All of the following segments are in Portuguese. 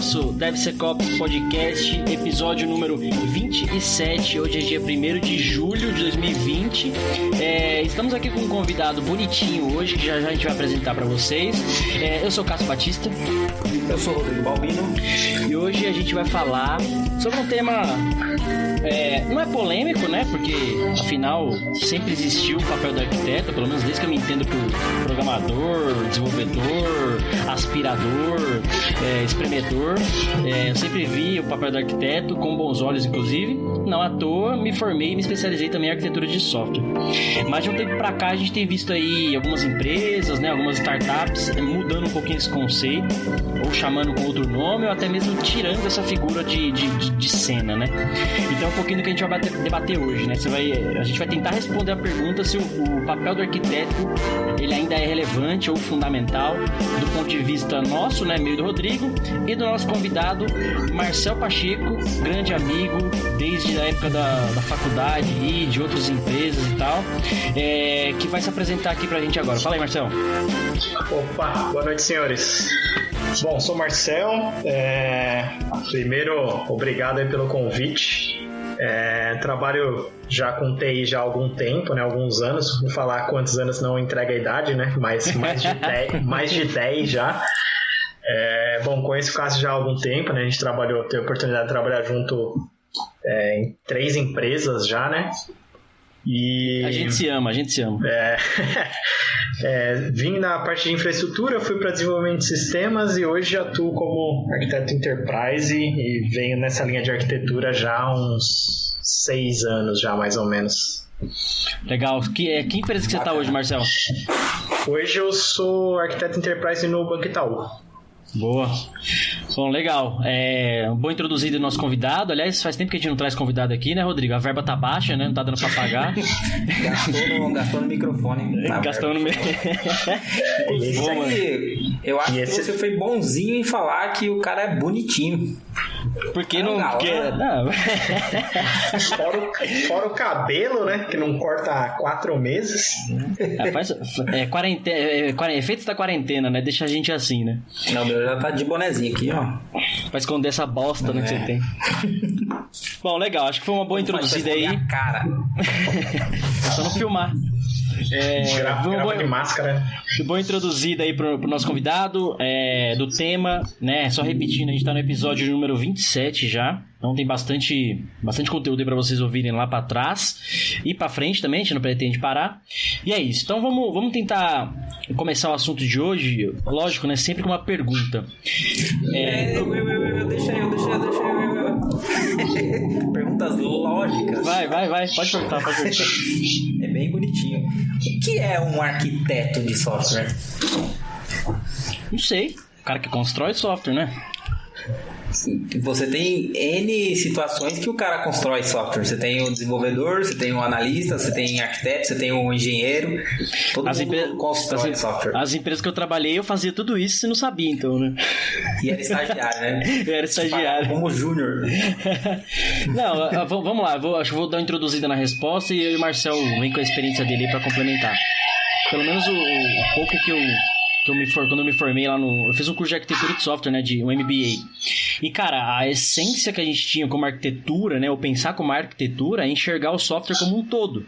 nosso DevSecOps Podcast, episódio número 27. Hoje é dia 1º de julho de 2020. Estamos aqui com um convidado bonitinho hoje, que já a gente vai apresentar para vocês. Eu sou o Cássio Batista. Eu sou o Rodrigo Balbino. E hoje a gente vai falar sobre um tema... não é polêmico, né? Porque, afinal, sempre existiu o papel do arquiteto, pelo menos desde que eu me entendo por programador, desenvolvedor, aspirador, espremedor. Eu sempre vi o papel do arquiteto com bons olhos, inclusive. Não à toa, me formei e me especializei também em arquitetura de software. Mas de um tempo pra cá, a gente tem visto aí algumas empresas, né? Algumas startups mudando um pouquinho esse conceito, ou chamando com outro nome, ou até mesmo tirando essa figura de cena, né? Então é um pouquinho do que a gente vai debater hoje, né? A gente vai tentar responder a pergunta se o papel do arquiteto ele ainda é relevante ou fundamental do ponto de vista nosso, né? Meio do Rodrigo, e do nosso convidado Marcel Pacheco, grande amigo desde a época da faculdade e de outras empresas e tal, que vai se apresentar aqui pra gente agora. Fala aí, Marcel. Opa, boa noite, senhores. Bom, sou o Marcel. Primeiro, obrigado aí pelo convite. Trabalho já com TI já há algum tempo, né? Alguns anos. Vou falar quantos anos não entrega a idade, né? Mas mais de 10 já. Bom, conheço o Cássio já há algum tempo, né? A gente teve a oportunidade de trabalhar junto em 3 empresas já, né? E... A gente se ama. Vim na parte de infraestrutura, fui para desenvolvimento de sistemas e hoje atuo como arquiteto enterprise e venho nessa linha de arquitetura já há uns 6 anos já, mais ou menos. Legal. Que empresa que você está hoje, Marcel? Hoje eu sou arquiteto enterprise no Banco Itaú. Boa. Bom, legal. Boa introduzida do nosso convidado. Aliás, faz tempo que a gente não traz convidado aqui, né, Rodrigo? A verba tá baixa, né? Não tá dando pra pagar. Gastou no microfone. Gastou no Inclusive, eu acho que você foi bonzinho em falar que o cara é bonitinho. Porque não... Fora o cabelo, né? Que não corta há 4 meses. Efeitos da quarentena, né? Deixa a gente assim, né? Não, meu já tá de bonezinho aqui, ó. Pra esconder essa bosta, né, que você tem. Bom, legal. Acho que foi uma boa introduzida aí. A cara. É só não filmar. Grava de máscara. Boa introduzida aí pro nosso convidado, do tema, né? Só repetindo, a gente tá no episódio número 27 já. Então tem bastante conteúdo aí pra vocês ouvirem lá pra trás e pra frente também, a gente não pretende parar. E é isso. Então vamos tentar começar o assunto de hoje, lógico, né? Sempre com uma pergunta. Deixa eu. Perguntas lógicas. Vai. Pode perguntar. É bem bonitinho. O que é um arquiteto de software? Não sei. O cara que constrói software, né? Você tem N situações que o cara constrói software. Você tem o desenvolvedor, você tem o analista, você tem o arquiteto, você tem o engenheiro. Todo mundo constrói software. As empresas que eu trabalhei, eu fazia tudo isso e não sabia, então, né? E era estagiário, né? Eu era estagiário. Como júnior. Não, vamos lá. Acho que vou dar uma introduzida na resposta e eu e o Marcel vem com a experiência dele pra complementar. Pelo menos o pouco quando eu me formei lá eu fiz um curso de arquitetura de software, né, um MBA. E, cara, a essência que a gente tinha como arquitetura, né, ou pensar como arquitetura, é enxergar o software como um todo.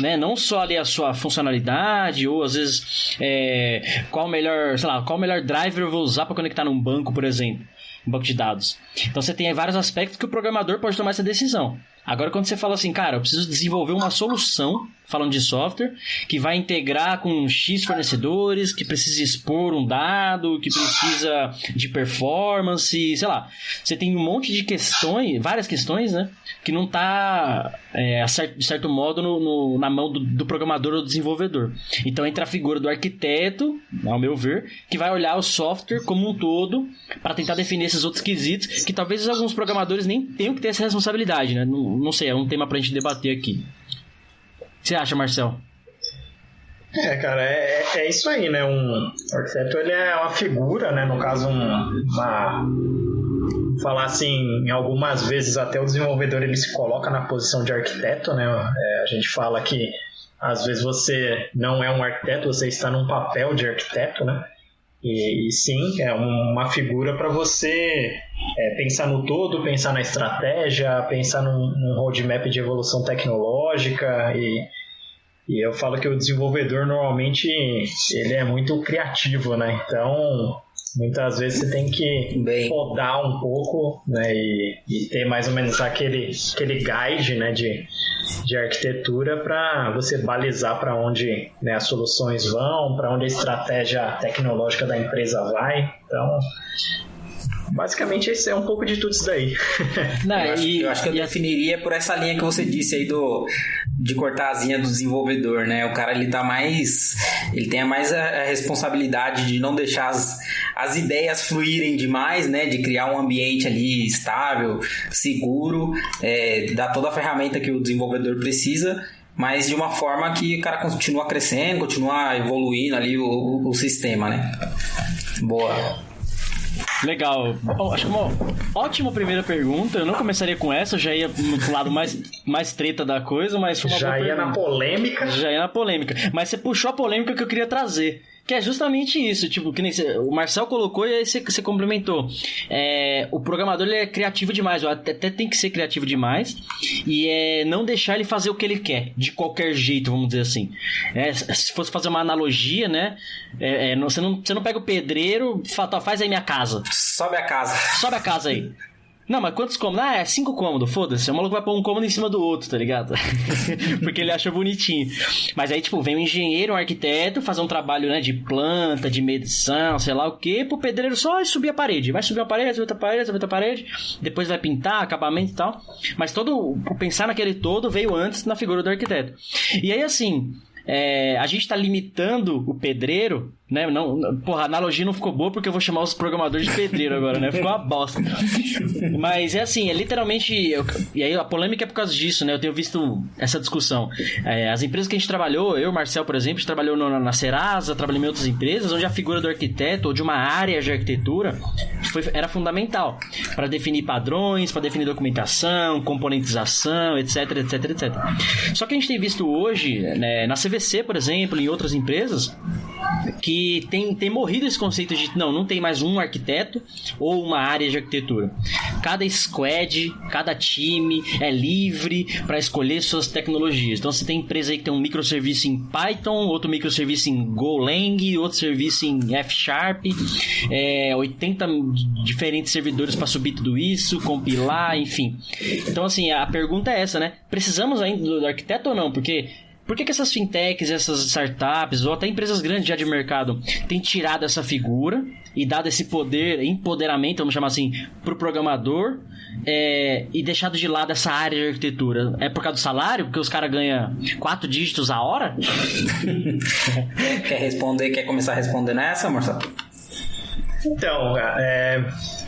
Né? Não só ali a sua funcionalidade, ou às vezes qual o melhor driver eu vou usar para conectar num banco, por exemplo, um banco de dados. Então você tem vários aspectos que o programador pode tomar essa decisão. Agora, quando você fala assim, cara, eu preciso desenvolver uma solução, falando de software, que vai integrar com X fornecedores, que precisa expor um dado, que precisa de performance, sei lá. Você tem um monte de questões, várias questões, né? Que não está, de certo modo, na mão do programador ou do desenvolvedor. Então, entra a figura do arquiteto, ao meu ver, que vai olhar o software como um todo para tentar definir esses outros quesitos, que talvez alguns programadores nem tenham que ter essa responsabilidade, né? Não sei, é um tema pra gente debater aqui. O que você acha, Marcel? Cara, é isso aí, né? Um arquiteto, ele é uma figura, né? No caso, falar assim, algumas vezes até o desenvolvedor ele se coloca na posição de arquiteto, né? A gente fala que às vezes você não é um arquiteto, você está num papel de arquiteto, né? E sim, é uma figura para você pensar no todo, pensar na estratégia, pensar num roadmap de evolução tecnológica. E eu falo que o desenvolvedor normalmente ele é muito criativo, né? Então muitas vezes você tem que rodar um pouco, né? E ter mais ou menos aquele guide, né? de arquitetura para você balizar para onde, né, as soluções vão, para onde a estratégia tecnológica da empresa vai. Então, basicamente, esse é um pouco de tudo isso daí. Não, eu acho que eu definiria por essa linha que você disse aí de cortar a asinha do desenvolvedor, né? O cara, ele tem mais a responsabilidade de não deixar as ideias fluírem demais, né? De criar um ambiente ali estável, seguro, dar toda a ferramenta que o desenvolvedor precisa, mas de uma forma que o cara continua crescendo, continua evoluindo ali o sistema, né? Boa. Legal. Acho que uma ótima primeira pergunta. Eu não começaria com essa, eu já ia pro lado mais treta da coisa, mas foi uma boa pergunta. Já ia na polêmica. Mas você puxou a polêmica que eu queria trazer. Que é justamente isso, tipo, que nem o Marcel colocou e aí você complementou. O programador, ele é criativo demais, até tem que ser criativo demais, e não deixar ele fazer o que ele quer, de qualquer jeito, vamos dizer assim. Se fosse fazer uma analogia, né, você não pega o pedreiro e fala, faz aí minha casa. Sobe a casa aí. Não, mas quantos cômodos? 5 cômodos, foda-se. O maluco vai pôr um cômodo em cima do outro, tá ligado? Porque ele acha bonitinho. Mas aí, tipo, vem um engenheiro, um arquiteto, fazer um trabalho, né, de planta, de medição, sei lá o quê, pro pedreiro só subir a parede. Vai subir uma parede, outra parede, depois vai pintar, acabamento e tal. Mas o pensar naquele todo veio antes na figura do arquiteto. E aí, assim, a gente tá limitando o pedreiro, né? Porra, a analogia não ficou boa porque eu vou chamar os programadores de pedreiro agora, né? Ficou uma bosta. Mas é assim, literalmente... E aí a polêmica é por causa disso, né? Eu tenho visto essa discussão. As empresas que a gente trabalhou, eu e o Marcel, por exemplo, a gente trabalhou na Serasa, trabalhei em outras empresas, onde a figura do arquiteto ou de uma área de arquitetura era fundamental para definir padrões, para definir documentação, componentização, etc. Só que a gente tem visto hoje, né, na CVC, por exemplo, em outras empresas, que tem morrido esse conceito de não tem mais um arquiteto ou uma área de arquitetura. Cada squad, cada time é livre para escolher suas tecnologias. Então você tem empresa aí que tem um microserviço em Python, outro microserviço em Golang, outro serviço em F#, 80 diferentes servidores para subir tudo isso, compilar, enfim. Então assim, a pergunta é essa, né? Precisamos ainda do arquiteto ou não? Porque por que essas fintechs, essas startups, ou até empresas grandes já de mercado, têm tirado essa figura e dado esse empoderamento, vamos chamar assim, para o programador, e deixado de lado essa área de arquitetura? É por causa do salário? Porque os caras ganham 4 dígitos a hora? Quer começar a responder nessa, Marcelo? Então,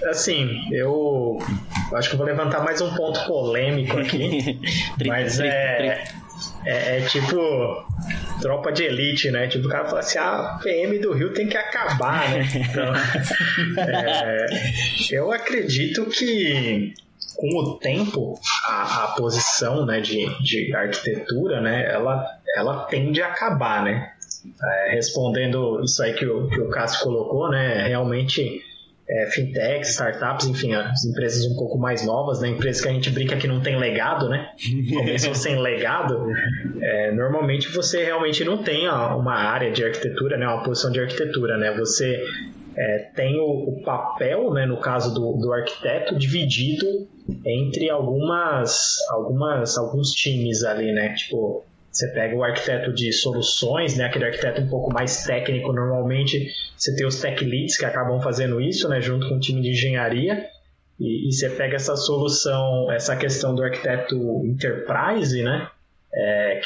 assim, eu acho que eu vou levantar mais um ponto polêmico aqui, mas é tipo tropa de elite, né? Tipo, o cara fala assim, a PM do Rio tem que acabar, né? Então, eu acredito que com o tempo a posição, né, de arquitetura, né, ela tende a acabar, né? Respondendo isso aí que o Cássio colocou, né, realmente fintechs, startups, enfim, as empresas um pouco mais novas, né, empresas que a gente brinca que não tem legado, né, começou sem legado, normalmente você realmente não tem uma área de arquitetura, né, uma posição de arquitetura, né, você tem o papel, né, no caso do arquiteto, dividido entre alguns times ali, né, tipo, você pega o arquiteto de soluções, né, aquele arquiteto um pouco mais técnico, normalmente você tem os tech leads que acabam fazendo isso, né, junto com o time de engenharia, e você pega essa solução, essa questão do arquiteto enterprise, né,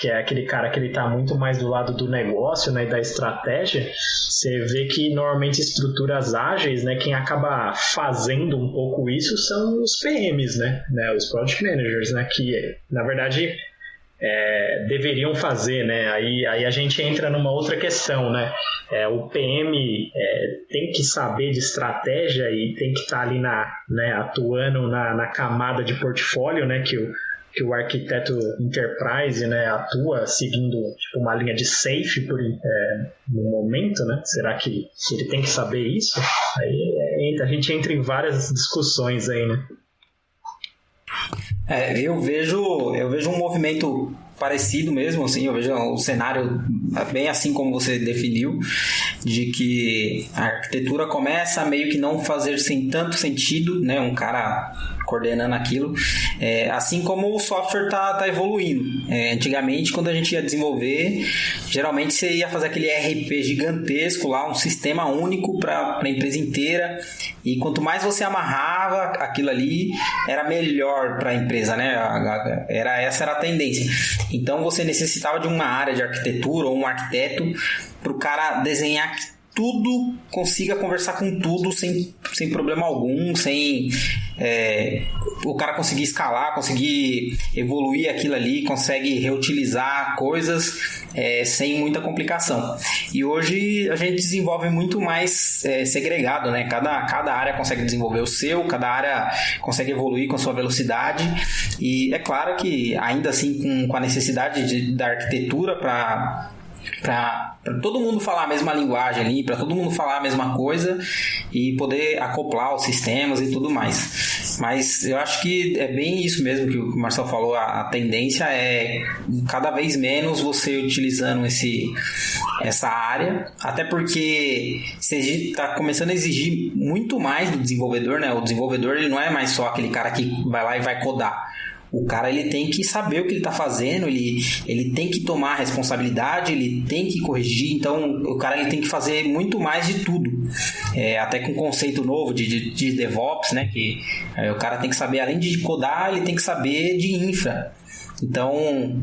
que é aquele cara que ele está muito mais do lado do negócio, né, e da estratégia. Você vê que normalmente estruturas ágeis, né, quem acaba fazendo um pouco isso são os PMs, né, os Project Managers, né, que na verdade deveriam fazer, né? Aí a gente entra numa outra questão, né? O PM tem que saber de estratégia e tem que estar ali atuando na camada de portfólio, né? Que que o arquiteto enterprise, né, atua seguindo tipo, uma linha de safe no momento, né? Será que ele tem que saber isso? Aí a gente entra em várias discussões aí, né? Eu vejo um movimento parecido mesmo, assim, eu vejo o cenário bem assim como você definiu, de que a arquitetura começa a meio que não fazer tanto sentido, né, um cara coordenando aquilo, assim como o software tá evoluindo. Antigamente, quando a gente ia desenvolver, geralmente você ia fazer aquele RP gigantesco lá, um sistema único para a empresa inteira, e quanto mais você amarrava aquilo ali, era melhor para a empresa, né? Essa era a tendência. Então você necessitava de uma área de arquitetura ou um arquiteto para o cara desenhar tudo, consiga conversar com tudo sem problema algum, o cara conseguir escalar, conseguir evoluir aquilo ali, consegue reutilizar coisas sem muita complicação. E hoje a gente desenvolve muito mais segregado, né? Cada área consegue desenvolver o seu, cada área consegue evoluir com a sua velocidade, e é claro que ainda assim com a necessidade da arquitetura para todo mundo falar a mesma linguagem ali, para todo mundo falar a mesma coisa e poder acoplar os sistemas e tudo mais. Mas eu acho que é bem isso mesmo que o Marcel falou, a tendência é cada vez menos você utilizando essa área, até porque você está começando a exigir muito mais do desenvolvedor, né? O desenvolvedor ele não é mais só aquele cara que vai lá e vai codar. O cara ele tem que saber o que ele está fazendo, ele tem que tomar a responsabilidade, ele tem que corrigir, então o cara ele tem que fazer muito mais de tudo, até com um conceito novo de DevOps, né, que o cara tem que saber, além de codar, ele tem que saber de infra. Então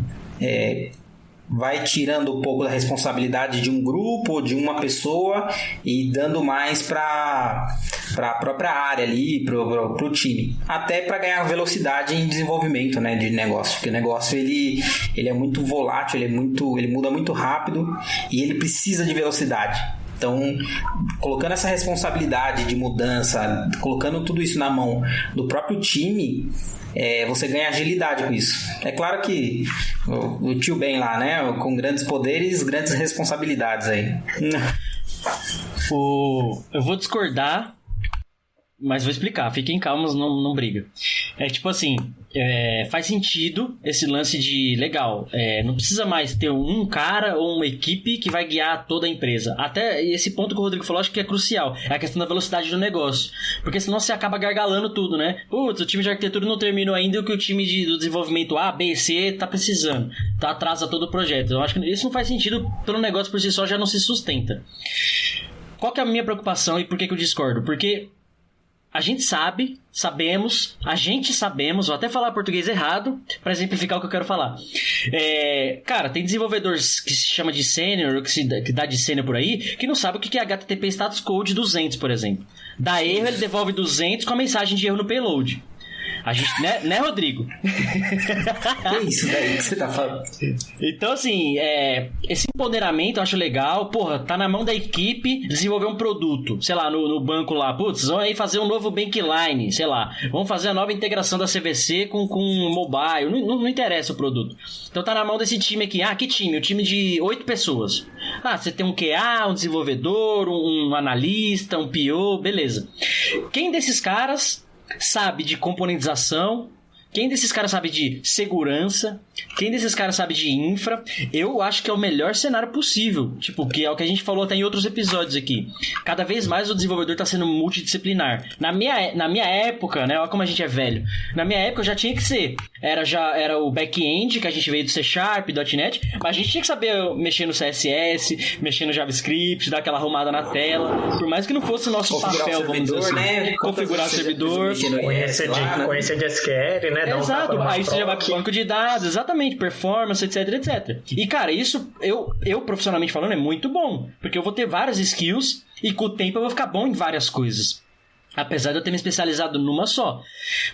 vai tirando um pouco da responsabilidade de um grupo ou de uma pessoa e dando mais para a própria área ali, para o time, até para ganhar velocidade em desenvolvimento, né, de negócio, porque o negócio ele é muito volátil, ele muda muito rápido e ele precisa de velocidade. Então, colocando essa responsabilidade de mudança, colocando tudo isso na mão do próprio time, você ganha agilidade com isso. É claro que o tio Ben lá, né? Com grandes poderes, grandes responsabilidades aí. Eu vou discordar, mas vou explicar. Fiquem calmos, não briga. Tipo assim, faz sentido esse lance de legal. Não precisa mais ter um cara ou uma equipe que vai guiar toda a empresa. Até esse ponto que o Rodrigo falou, acho que é crucial. É a questão da velocidade do negócio. Porque senão você acaba gargalando tudo, né? Putz, o time de arquitetura não terminou ainda o que o time do desenvolvimento A, B e C tá precisando. Tá atrasa todo o projeto. Eu acho que isso não faz sentido, pelo negócio por si só já não se sustenta. Qual que é a minha preocupação e por que eu discordo? Porque a gente sabemos, vou até falar português errado para exemplificar o que eu quero falar. Cara, tem desenvolvedores que se chama de sênior, que dá de sênior por aí, que não sabe o que é HTTP Status Code 200, por exemplo. Dá erro, ele devolve 200 com a mensagem de erro no payload. A gente, né, Rodrigo? Que isso daí que você tá falando? Então, assim, esse empoderamento eu acho legal. Porra, tá na mão da equipe desenvolver um produto. Sei lá, no banco lá. Putz, vamos aí fazer um novo Bankline. Sei lá, vamos fazer a nova integração da CVC com mobile. Não interessa o produto. Então tá na mão desse time aqui. Que time? Um time de 8 pessoas. Você tem um QA, um desenvolvedor, um analista, um PO, beleza. Quem desses caras sabe de componentização? Quem desses caras sabe de segurança? Quem desses caras sabe de infra? Eu acho que é o melhor cenário possível. Tipo, que é o que a gente falou até em outros episódios aqui. Cada vez mais o desenvolvedor está sendo multidisciplinar. Na minha época, né? Olha como a gente é velho. Na minha época já tinha que ser. Era o back-end, que a gente veio do C#, .NET. Mas a gente tinha que saber mexer no CSS, mexer no JavaScript, dar aquela arrumada na tela. Por mais que não fosse o nosso papel, vamos dizer assim. Né? Configurar o servidor. Conhecer de SQL, né? Exato, aí você já vai pro banco de dados, exatamente, performance, etc, etc. E, cara, isso, eu profissionalmente falando, é muito bom, porque eu vou ter várias skills e com o tempo eu vou ficar bom em várias coisas. Apesar de eu ter me especializado numa só.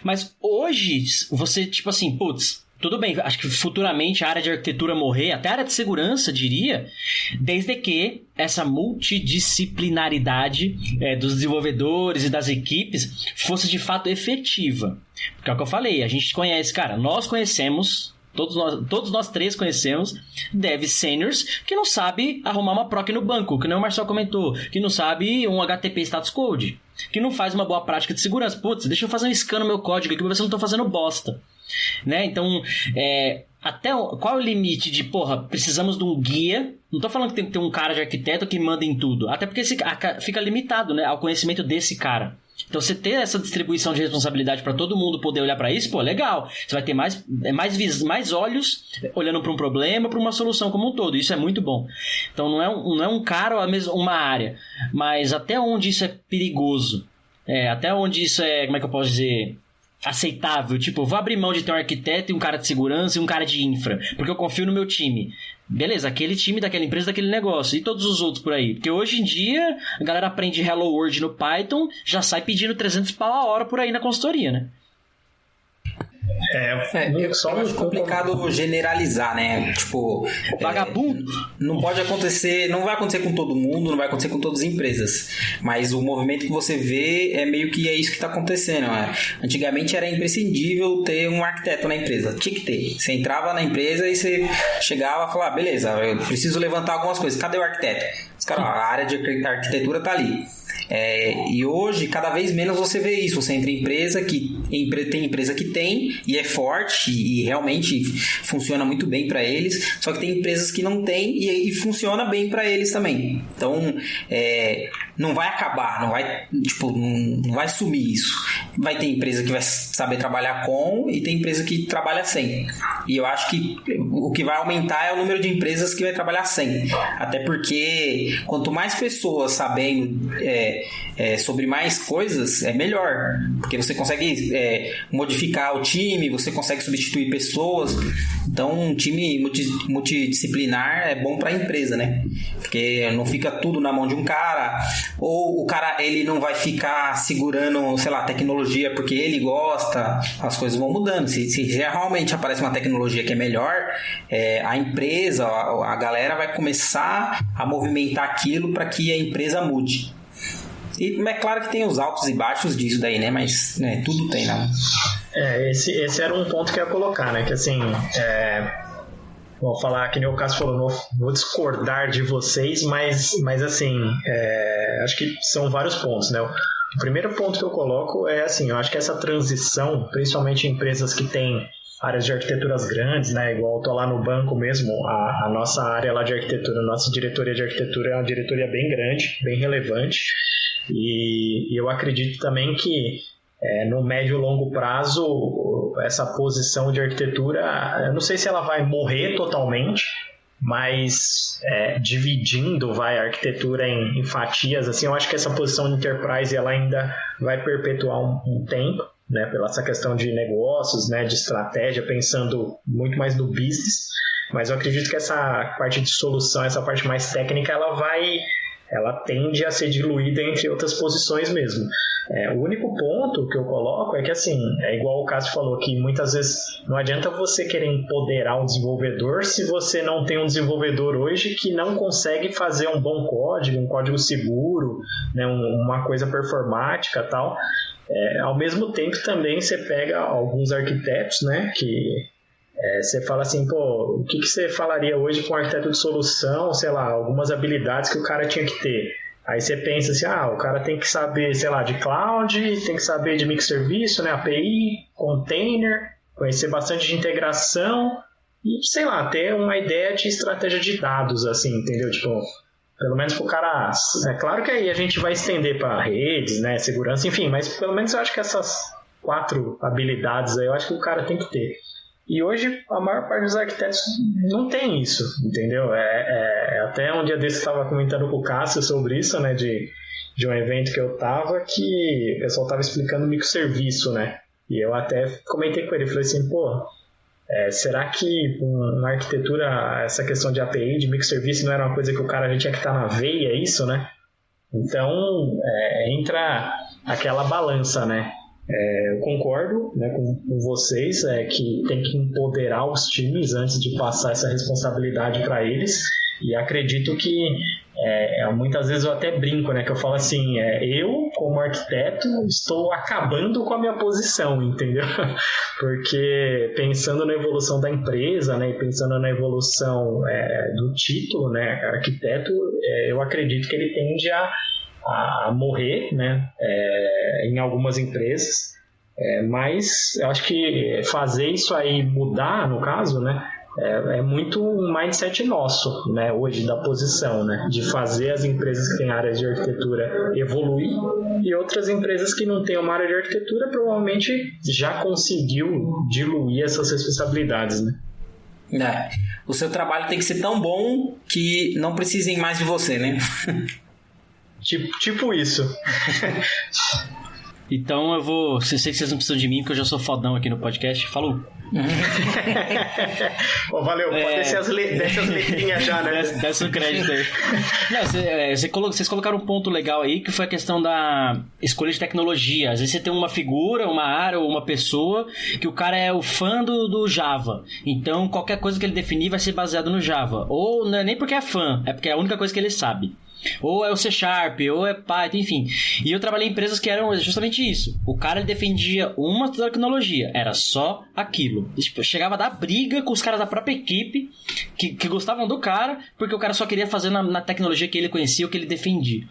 Mas hoje, você, tipo assim, putz, tudo bem, acho que futuramente a área de arquitetura morrer, até a área de segurança, diria, desde que essa multidisciplinaridade dos desenvolvedores e das equipes fosse de fato efetiva. Porque é o que eu falei, a gente conhece, cara, nós conhecemos... Todos nós três conhecemos devs seniors que não sabe arrumar uma proc no banco, que nem o Marcel comentou, que não sabe um HTTP status code, que não faz uma boa prática de segurança. Putz, deixa eu fazer um scan no meu código aqui pra ver se eu não tô fazendo bosta. Né? Então, qual é o limite de, precisamos de um guia? Não tô falando que tem que ter um cara de arquiteto que manda em tudo, até porque fica limitado, né, ao conhecimento desse cara. Então, você ter essa distribuição de responsabilidade para todo mundo poder olhar para isso, legal. Você vai ter mais olhos olhando para um problema, para uma solução como um todo. Isso é muito bom. Então, não é um cara ou uma área. Mas até onde isso é perigoso? Até onde isso é, como é que eu posso dizer... aceitável, tipo, eu vou abrir mão de ter um arquiteto e um cara de segurança e um cara de infra, porque eu confio no meu time. Beleza, aquele time daquela empresa, daquele negócio, e todos os outros por aí. Porque hoje em dia, a galera aprende Hello World no Python, já sai pedindo 300 pau a hora por aí na consultoria, né? Eu acho complicado generalizar, né? Tipo, vagabundo. Não pode acontecer, não vai acontecer com todo mundo, não vai acontecer com todas as empresas. Mas o movimento que você vê é meio que isso que está acontecendo. Né? Antigamente era imprescindível ter um arquiteto na empresa, tinha que ter. Você entrava na empresa e você chegava e falava, beleza, eu preciso levantar algumas coisas. Cadê o arquiteto? Os caras, a área de arquitetura está ali. E hoje, cada vez menos você vê isso. Você entra em empresa tem empresa que tem e é forte e realmente funciona muito bem para eles, só que tem empresas que não tem e funciona bem para eles também. Então, não vai acabar, não vai sumir isso. Vai ter empresa que vai saber trabalhar com e tem empresa que trabalha sem. E eu acho que o que vai aumentar é o número de empresas que vai trabalhar sem. Até porque quanto mais pessoas sabendo sobre mais coisas, é melhor. Porque você consegue modificar o time, você consegue substituir pessoas. Então, um time multidisciplinar é bom para a empresa, né? Porque não fica tudo na mão de um cara, ou o cara ele não vai ficar segurando, sei lá, tecnologia porque ele gosta. As coisas vão mudando. Se realmente aparece uma tecnologia que é melhor, a empresa, a galera vai começar a movimentar aquilo para que a empresa mude. E é claro que tem os altos e baixos disso daí, né? Mas tudo tem, não. Esse era um ponto que eu ia colocar, né? Que assim, vou falar que nem o Cássio falou, vou discordar de vocês, mas assim, acho que são vários pontos, né? O primeiro ponto que eu coloco é assim, eu acho que essa transição, principalmente em empresas que têm áreas de arquiteturas grandes, né? Igual eu tô lá no banco mesmo, a nossa área lá de arquitetura, a nossa diretoria de arquitetura é uma diretoria bem grande, bem relevante. E eu acredito também que no médio e longo prazo essa posição de arquitetura, eu não sei se ela vai morrer totalmente, mas dividindo a arquitetura em fatias, assim, eu acho que essa posição de enterprise ela ainda vai perpetuar um tempo, né, pela essa questão de negócios, né, de estratégia, pensando muito mais no business, mas eu acredito que essa parte de solução, essa parte mais técnica, ela tende a ser diluída entre outras posições mesmo. O único ponto que eu coloco é que, assim, é igual o Cássio falou, que muitas vezes não adianta você querer empoderar um desenvolvedor se você não tem um desenvolvedor hoje que não consegue fazer um bom código, um código seguro, né, uma coisa performática e tal. Ao mesmo tempo, também você pega alguns arquitetos, né, que... você fala assim, o que você falaria hoje com um arquiteto de solução, sei lá, algumas habilidades que o cara tinha que ter. Aí você pensa assim, o cara tem que saber, sei lá, de cloud, tem que saber de microserviço, né, API, container, conhecer bastante de integração e, sei lá, ter uma ideia de estratégia de dados, assim, entendeu? Tipo, pelo menos pro cara... É claro que aí a gente vai estender para redes, né, segurança, enfim, mas pelo menos eu acho que essas 4 habilidades aí, eu acho que o cara tem que ter. E hoje a maior parte dos arquitetos não tem isso, entendeu? Até um dia desse eu estava comentando com o Cássio sobre isso, né? De um evento que eu estava, que o pessoal estava explicando microserviço, né? E eu até comentei com ele, falei assim, será que na arquitetura essa questão de API, de microserviço, não era uma coisa que o cara já tinha que estar na veia, isso, né? Então entra aquela balança, né? Eu concordo, né, com vocês, que tem que empoderar os times antes de passar essa responsabilidade para eles, e acredito que muitas vezes eu até brinco, né, que eu falo assim, eu como arquiteto estou acabando com a minha posição, entendeu? Porque pensando na evolução da empresa, né, e pensando na evolução do título, né, arquiteto, eu acredito que ele tende a morrer, né, em algumas empresas, mas eu acho que fazer isso aí mudar, no caso, né, é muito um mindset nosso, né, hoje, da posição, né, de fazer as empresas que têm áreas de arquitetura evoluir, e outras empresas que não têm uma área de arquitetura provavelmente já conseguiu diluir essas responsabilidades, né. O seu trabalho tem que ser tão bom que não precisem mais de você, né? Tipo isso. Então eu vou... Eu sei que vocês não precisam de mim, porque eu já sou fodão aqui no podcast. Falou! Valeu, pode descer as letrinhas já, né? Desce o crédito aí. Não, vocês colocaram um ponto legal aí, que foi a questão da escolha de tecnologia. Às vezes você tem uma figura, uma área ou uma pessoa que o cara é o fã do Java. Então qualquer coisa que ele definir vai ser baseado no Java. Ou não é nem porque é fã, é porque é a única coisa que ele sabe. Ou é o C Sharp, ou é Python, enfim. E eu trabalhei em empresas que eram justamente isso. O cara ele defendia uma tecnologia, era só aquilo. E, tipo, chegava a dar briga com os caras da própria equipe que gostavam do cara, porque o cara só queria fazer na tecnologia que ele conhecia, o que ele defendia.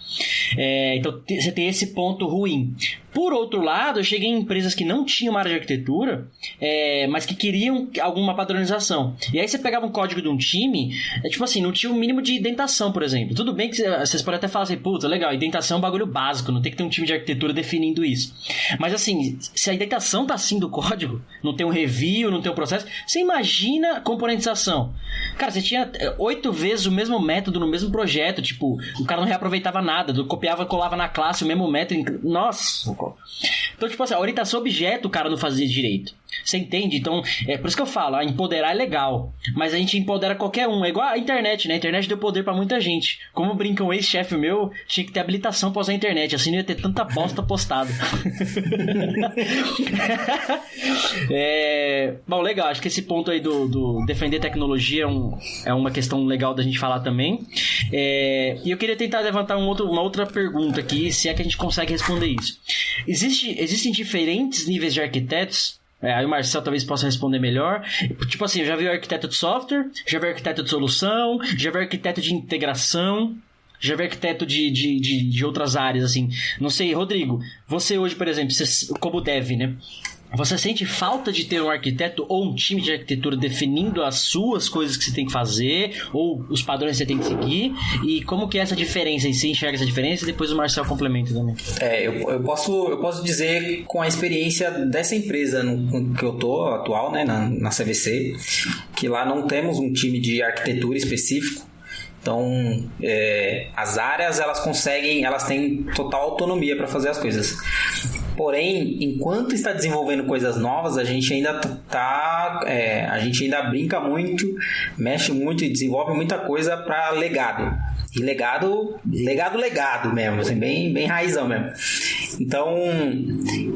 Então você tem esse ponto ruim. Por outro lado, eu cheguei em empresas que não tinham uma área de arquitetura, mas que queriam alguma padronização. E aí você pegava um código de um time, tipo assim, não tinha o mínimo de indentação, por exemplo. Tudo bem que vocês podem até falar assim, puta, legal, indentação é um bagulho básico, não tem que ter um time de arquitetura definindo isso. Mas assim, se a indentação tá assim do código, não tem um review, não tem um processo, você imagina a componentização. Cara, você tinha 8 vezes o mesmo método no mesmo projeto, tipo, o cara não reaproveitava nada, copiava e colava na classe o mesmo método. Nossa! Então, tipo assim, a orientação objeto o cara não fazia direito. Você entende? Então, por isso que eu falo, empoderar é legal, mas a gente empodera qualquer um. É igual a internet, né? A internet deu poder pra muita gente. Como brinca um ex-chefe meu, tinha que ter habilitação pra usar a internet, assim não ia ter tanta bosta postada. Bom, legal, acho que esse ponto aí do defender tecnologia é uma questão legal da gente falar também. E eu queria tentar levantar uma outra pergunta aqui, se é que a gente consegue responder isso. Existem diferentes níveis de arquitetos? Aí o Marcel talvez possa responder melhor. Tipo assim, eu já vi o arquiteto de software, já vi o arquiteto de solução, já vi o arquiteto de integração, já vi o arquiteto de outras áreas, assim. Não sei, Rodrigo, você hoje, por exemplo, como dev, né? Você sente falta de ter um arquiteto ou um time de arquitetura definindo as suas coisas que você tem que fazer, ou os padrões que você tem que seguir? E como que é essa diferença? E você enxerga essa diferença? E depois o Marcel complementa também. Eu posso dizer com a experiência dessa empresa que eu tô atual, né, na CVC, que lá não temos um time de arquitetura específico. Então, as áreas elas têm total autonomia para fazer as coisas. Porém, enquanto está desenvolvendo coisas novas, a gente ainda brinca muito, mexe muito e desenvolve muita coisa para legado. E legado mesmo, assim, bem raizão mesmo.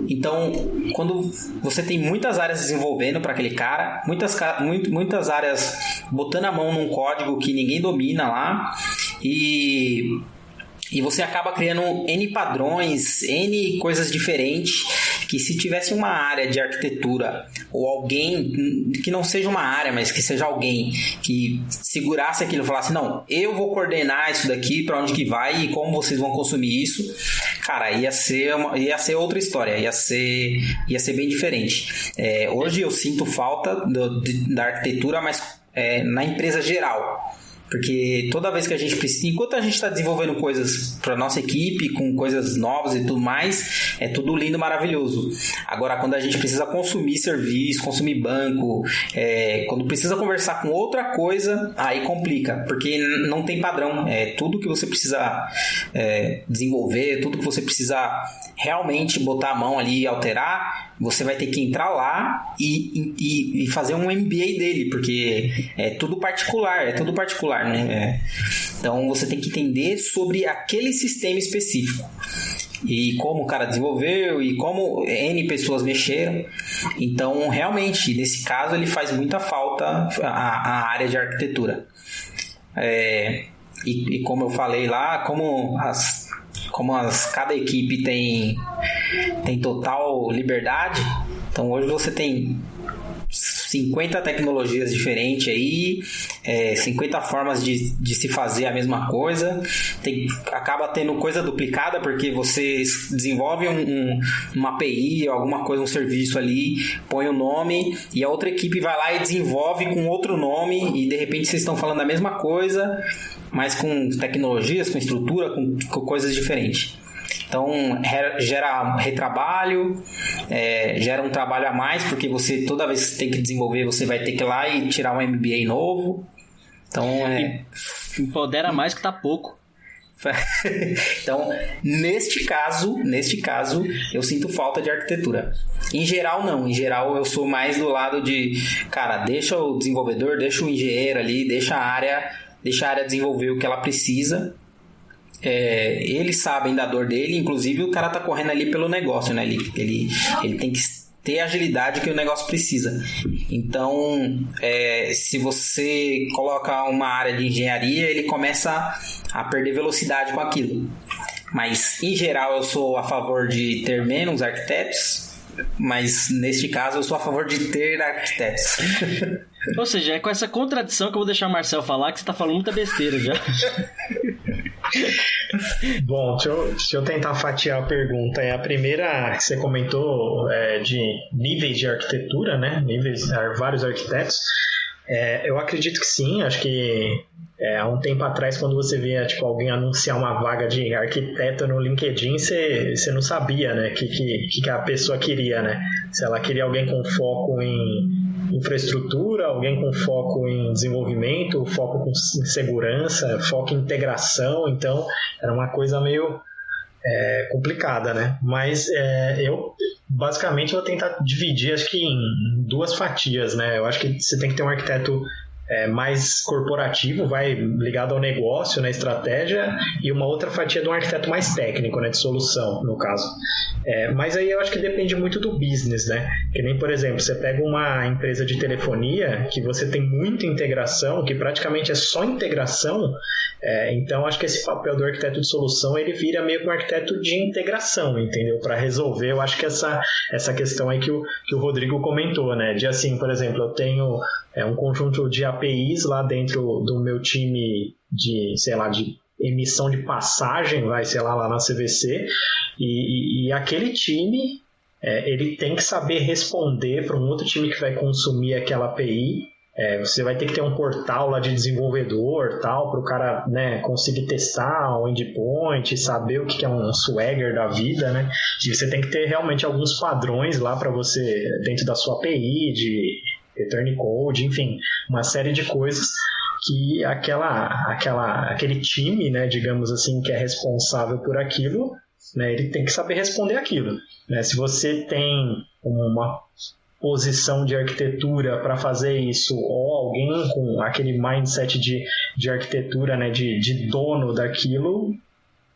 Então, quando você tem muitas áreas desenvolvendo para aquele cara, muitas áreas botando a mão num código que ninguém domina lá, e você acaba criando N padrões, N coisas diferentes, que se tivesse uma área de arquitetura ou alguém que não seja uma área, mas que seja alguém que segurasse aquilo e falasse, não, eu vou coordenar isso daqui, para onde que vai e como vocês vão consumir isso, cara, ia ser outra história, ia ser bem diferente. Hoje eu sinto falta da arquitetura, mas na empresa geral. Porque toda vez que a gente precisa, enquanto a gente está desenvolvendo coisas para nossa equipe, com coisas novas e tudo mais, é tudo lindo, maravilhoso. Agora, quando a gente precisa consumir serviço, consumir banco, quando precisa conversar com outra coisa, aí complica, porque não tem padrão. Tudo que você precisa desenvolver, tudo que você precisa realmente botar a mão ali e alterar, você vai ter que entrar lá e fazer um MBA dele, porque é tudo particular, né? Então você tem que entender sobre aquele sistema específico. e como o cara desenvolveu e como N pessoas mexeram. Então, realmente, nesse caso, ele faz muita falta a área de arquitetura. E como eu falei lá, cada equipe tem total liberdade, então hoje você tem 50 tecnologias diferentes aí, 50 formas de se fazer a mesma coisa, acaba tendo coisa duplicada porque você desenvolve uma API, alguma coisa, um serviço ali, põe o nome e a outra equipe vai lá e desenvolve com outro nome e de repente vocês estão falando a mesma coisa, mas com tecnologias, com estrutura, com coisas diferentes. Então, gera retrabalho, gera um trabalho a mais, porque você, toda vez que tem que desenvolver, você vai ter que ir lá e tirar um MBA novo. Então, empodera mais que tá pouco. Então, neste caso, eu sinto falta de arquitetura. Em geral, não. Em geral, eu sou mais do lado de, cara, deixa o desenvolvedor, deixa o engenheiro ali, deixa a área desenvolver o que ela precisa. Eles sabem da dor dele, inclusive o cara tá correndo ali pelo negócio, né? Ele tem que ter a agilidade que o negócio precisa. Então, se você coloca uma área de engenharia, ele começa a perder velocidade com aquilo. Mas, em geral, eu sou a favor de ter menos arquitetos, mas neste caso eu sou a favor de ter arquitetos. Ou seja, é com essa contradição que eu vou deixar o Marcel falar, que você tá falando muita besteira já. Bom, deixa eu tentar fatiar a pergunta. A primeira que você comentou de níveis de arquitetura, né? Vários arquitetos. Eu acredito que sim. Acho que há um tempo atrás, quando você via alguém anunciar uma vaga de arquiteto no LinkedIn, você não sabia, né, que a pessoa queria, né? Se ela queria alguém com foco em infraestrutura, alguém com foco em desenvolvimento, foco em segurança, foco em integração. Então, era uma coisa meio complicada, né? Mas eu basicamente vou tentar dividir, acho que em duas fatias, né? Eu acho que você tem que ter um arquiteto mais corporativo, ligado ao negócio, na estratégia, e uma outra fatia de um arquiteto mais técnico, né, de solução, no caso. Mas aí eu acho que depende muito do business, né? Que nem, por exemplo, você pega uma empresa de telefonia que você tem muita integração, que praticamente é só integração, então acho que esse papel do arquiteto de solução, ele vira meio que um arquiteto de integração, entendeu? Para resolver, eu acho que essa questão aí que o Rodrigo comentou, né? De assim, por exemplo, eu tenho um conjunto de APIs lá dentro do meu time de emissão de passagem, lá na CVC, e aquele time, ele tem que saber responder para um outro time que vai consumir aquela API. Você vai ter que ter um portal lá de desenvolvedor, tal, para o cara, né, conseguir testar o endpoint, saber o que é um Swagger da vida, né? E você tem que ter realmente alguns padrões lá para você, dentro da sua API, de return code, enfim, uma série de coisas que aquele time, né, digamos assim, que é responsável por aquilo, né, ele tem que saber responder aquilo, né? Se você tem uma posição de arquitetura para fazer isso, ou alguém com aquele mindset de arquitetura, né, de dono daquilo,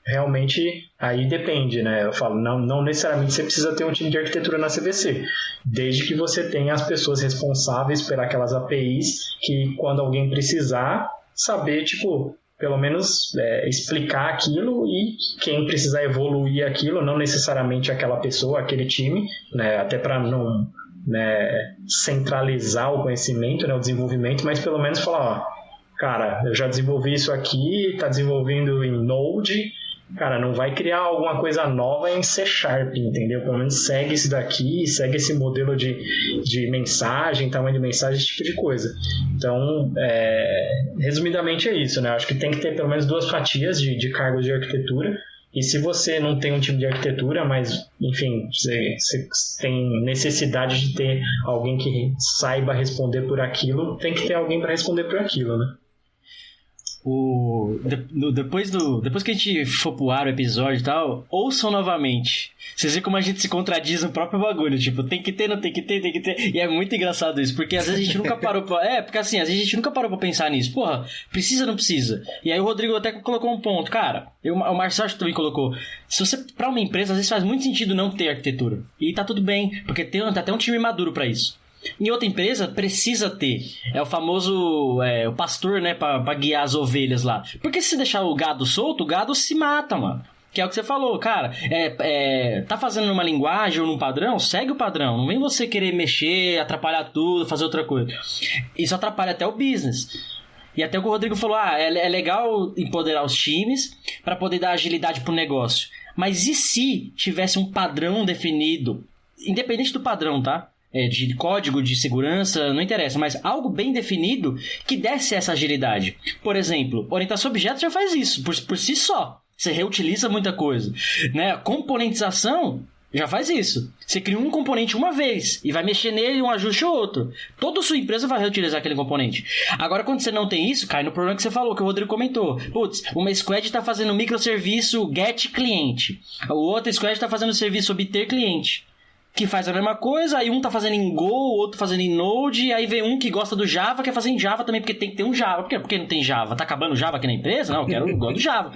realmente aí depende, né? Eu falo, não necessariamente você precisa ter um time de arquitetura na CVC, desde que você tenha as pessoas responsáveis por aquelas APIs que, quando alguém precisar, saber, pelo menos explicar aquilo, e quem precisar evoluir aquilo, não necessariamente aquela pessoa, aquele time, né? Até para não, né, centralizar o conhecimento, né, o desenvolvimento, mas pelo menos falar, cara, eu já desenvolvi isso aqui, está desenvolvendo em Node, cara, não vai criar alguma coisa nova em C#, entendeu? Pelo menos segue isso daqui, segue esse modelo de mensagem, tamanho de mensagem, esse tipo de coisa. Então, resumidamente é isso, né? Acho que tem que ter pelo menos duas fatias de cargos de arquitetura, e se você não tem um time de arquitetura, mas, enfim, você tem necessidade de ter alguém que saiba responder por aquilo, tem que ter alguém para responder por aquilo, né? Depois que a gente for pro ar o episódio e tal, ouçam novamente. Vocês veem como a gente se contradiz no próprio bagulho. Tipo, tem que ter, não tem que ter, tem que ter. E é muito engraçado isso, porque às vezes a gente nunca parou pra... porque assim, às vezes a gente nunca parou pra pensar nisso. Porra, precisa ou não precisa? E aí o Rodrigo até colocou um ponto. Cara, o Marcelo também colocou. Se você, pra uma empresa, às vezes faz muito sentido não ter arquitetura. E tá tudo bem, porque tem até um time maduro pra isso. Em outra empresa, precisa ter. É o famoso o pastor, né? Pra guiar as ovelhas lá. Porque se você deixar o gado solto, o gado se mata, mano. Que é o que você falou, cara. Tá fazendo uma linguagem ou num padrão? Segue o padrão. Não vem você querer mexer, atrapalhar tudo, fazer outra coisa. Isso atrapalha até o business. E até o que o Rodrigo falou, é legal empoderar os times para poder dar agilidade pro negócio. Mas e se tivesse um padrão definido? Independente do padrão, tá? De código, de segurança, não interessa, mas algo bem definido que desse essa agilidade. Por exemplo, orientação a objetos já faz isso, por si só. Você reutiliza muita coisa, né? Componentização já faz isso. Você cria um componente uma vez e vai mexer nele um ajuste ou outro. Toda a sua empresa vai reutilizar aquele componente. Agora, quando você não tem isso, cai no problema que você falou, que o Rodrigo comentou. Putz, uma squad está fazendo microserviço get cliente. O outro squad está fazendo serviço obter cliente. Que faz a mesma coisa, aí um tá fazendo em Go, o outro fazendo em Node, aí vem um que gosta do Java, quer fazer em Java também, porque tem que ter um Java. Por que não tem Java? Tá acabando o Java aqui na empresa? Não, eu gosto do Java.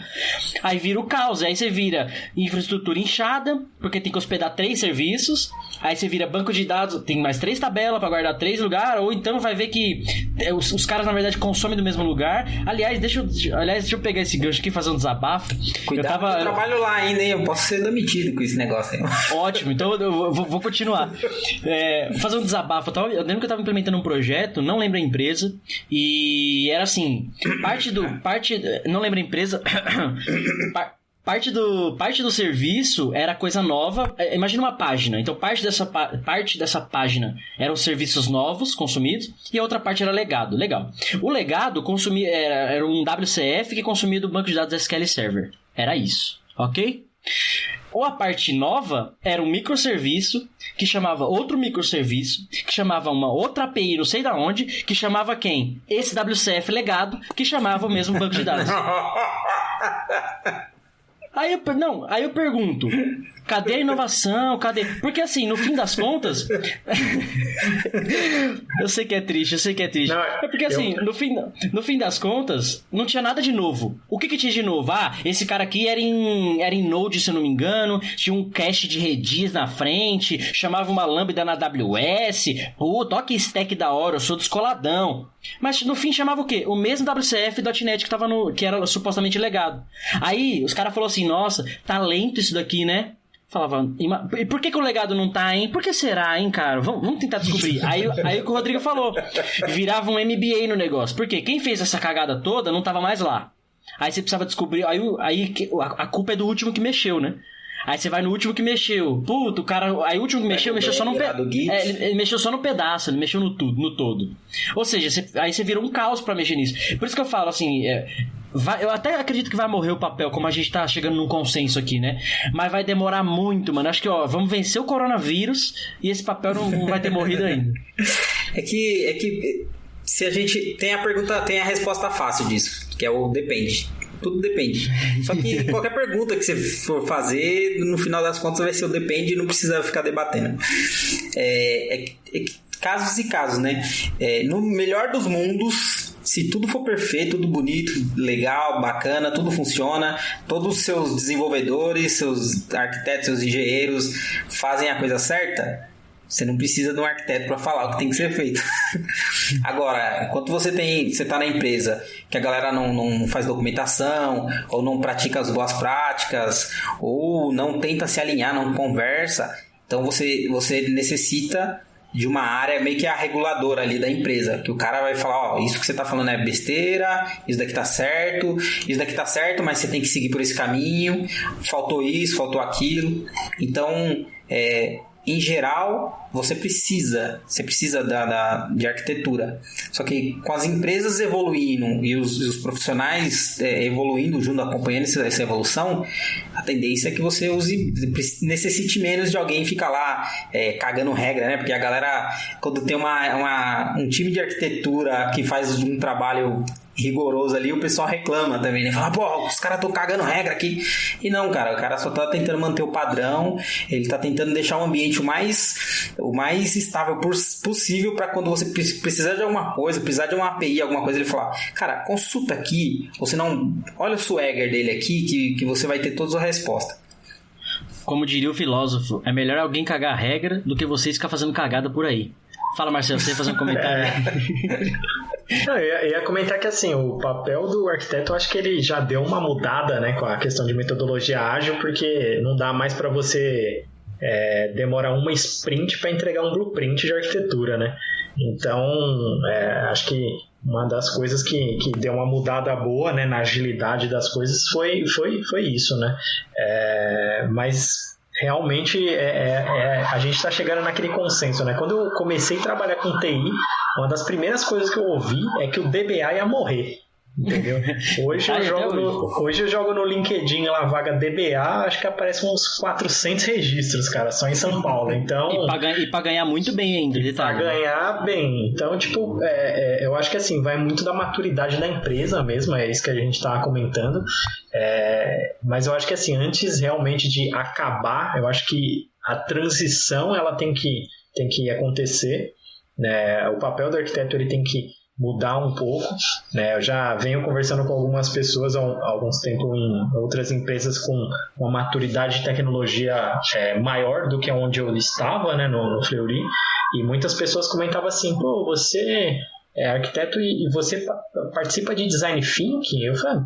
Aí vira o caos, aí você vira infraestrutura inchada, porque tem que hospedar 3 serviços, aí você vira banco de dados, tem mais 3 tabelas pra guardar 3 lugares, ou então vai ver que os caras, na verdade, consomem do mesmo lugar. Aliás, deixa eu pegar esse gancho aqui e fazer um desabafo. Cuidado, eu trabalho lá ainda, hein? Eu posso ser demitido com esse negócio aí. Ótimo, então eu vou continuar. Fazer um desabafo. Eu lembro que eu estava implementando um projeto, não lembro a empresa, e era assim, não lembro a empresa, parte do serviço era coisa nova. Imagina uma página. Então parte dessa página eram serviços novos consumidos e a outra parte era legado. Legal. O legado consumia, era um WCF que consumia do banco de dados SQL Server. Era isso. Ok? Ou a parte nova era um microserviço que chamava outro microserviço, que chamava uma outra API não sei da onde, que chamava quem? Esse WCF legado, que chamava o mesmo banco de dados. Aí eu pergunto, cadê a inovação? Porque assim, no fim das contas... eu sei que é triste. Não, porque assim, no fim das contas, não tinha nada de novo. O que tinha de novo? Esse cara aqui era em Node, se eu não me engano, tinha um cache de Redis na frente, chamava uma lambda na AWS, ó que stack da hora, eu sou descoladão. Mas no fim chamava o quê? O mesmo WCF.NET que era supostamente legado. Aí os caras falaram assim, nossa, tá lento isso daqui, né? Falava, e por que o legado não tá, hein? Por que será, hein, cara? Vamos tentar descobrir. Aí o que o Rodrigo falou, virava um MBA no negócio. Por quê? Quem fez essa cagada toda não tava mais lá. Aí você precisava descobrir, aí a culpa é do último que mexeu, né? Aí você vai no último que mexeu. Puto, o cara... Aí o último que mexeu só no pedaço. Ele mexeu só no pedaço, ele mexeu no todo. Ou seja, aí você vira um caos pra mexer nisso. Por isso que eu falo, assim... eu até acredito que vai morrer o papel, como a gente tá chegando num consenso aqui, né? Mas vai demorar muito, mano. Acho que, vamos vencer o coronavírus e esse papel não vai ter morrido ainda. É que se a gente... Tem a resposta fácil disso, que é o depende. Tudo depende. Só que qualquer pergunta que você for fazer, no final das contas vai ser o depende e não precisa ficar debatendo. Casos e casos, né? No melhor dos mundos, se tudo for perfeito, tudo bonito, legal, bacana, tudo funciona, todos os seus desenvolvedores, seus arquitetos, seus engenheiros fazem a coisa certa, você não precisa de um arquiteto para falar o que tem que ser feito. Agora, enquanto você está na empresa que a galera não faz documentação, ou não pratica as boas práticas, ou não tenta se alinhar, não conversa, então você necessita de uma área meio que a reguladora ali da empresa, que o cara vai falar, isso que você tá falando é besteira, isso daqui tá certo, mas você tem que seguir por esse caminho, faltou isso, faltou aquilo. Então, em geral, você precisa de arquitetura. Só que com as empresas evoluindo e os profissionais evoluindo junto, acompanhando essa evolução, a tendência é que você necessite menos de alguém ficar lá cagando regra, né? Porque a galera, quando tem um time de arquitetura que faz um trabalho rigoroso ali, o pessoal reclama também, né? Fala, pô, os caras estão cagando regra aqui. E não, cara, o cara só tá tentando manter o padrão, ele tá tentando deixar o ambiente o mais estável possível para quando você precisar de alguma coisa, precisar de uma API, alguma coisa, ele falar, cara, consulta aqui, ou se não, olha o swagger dele aqui, que você vai ter todas as respostas. Como diria o filósofo, é melhor alguém cagar a regra do que vocês ficar fazendo cagada por aí. Fala, Marcelo, você ia fazer um comentário? Não, eu ia comentar que assim, o papel do arquiteto, eu acho que ele já deu uma mudada, né, com a questão de metodologia ágil, porque não dá mais para você demorar uma sprint para entregar um blueprint de arquitetura, né? Então, acho que uma das coisas que deu uma mudada boa, né, na agilidade das coisas foi isso, né? Mas realmente a gente está chegando naquele consenso, né? Quando eu comecei a trabalhar com TI, uma das primeiras coisas que eu ouvi é que o DBA ia morrer, entendeu? Hoje eu jogo no LinkedIn lá, vaga DBA, acho que aparecem uns 400 registros, cara, só em São Paulo. Então, e pra ganhar muito bem ainda, detalhe. Pra ganhar bem. Então, tipo, eu acho que assim, vai muito da maturidade da empresa mesmo, é isso que a gente tá comentando. Mas eu acho que assim, antes realmente de acabar, eu acho que a transição ela tem que acontecer, né? O papel do arquiteto ele tem que mudar um pouco, né? Eu já venho conversando com algumas pessoas há alguns tempos em outras empresas com uma maturidade de tecnologia maior do que onde eu estava, né, no Fleury, e muitas pessoas comentavam assim, pô, você é arquiteto e você participa de design thinking? Eu falei,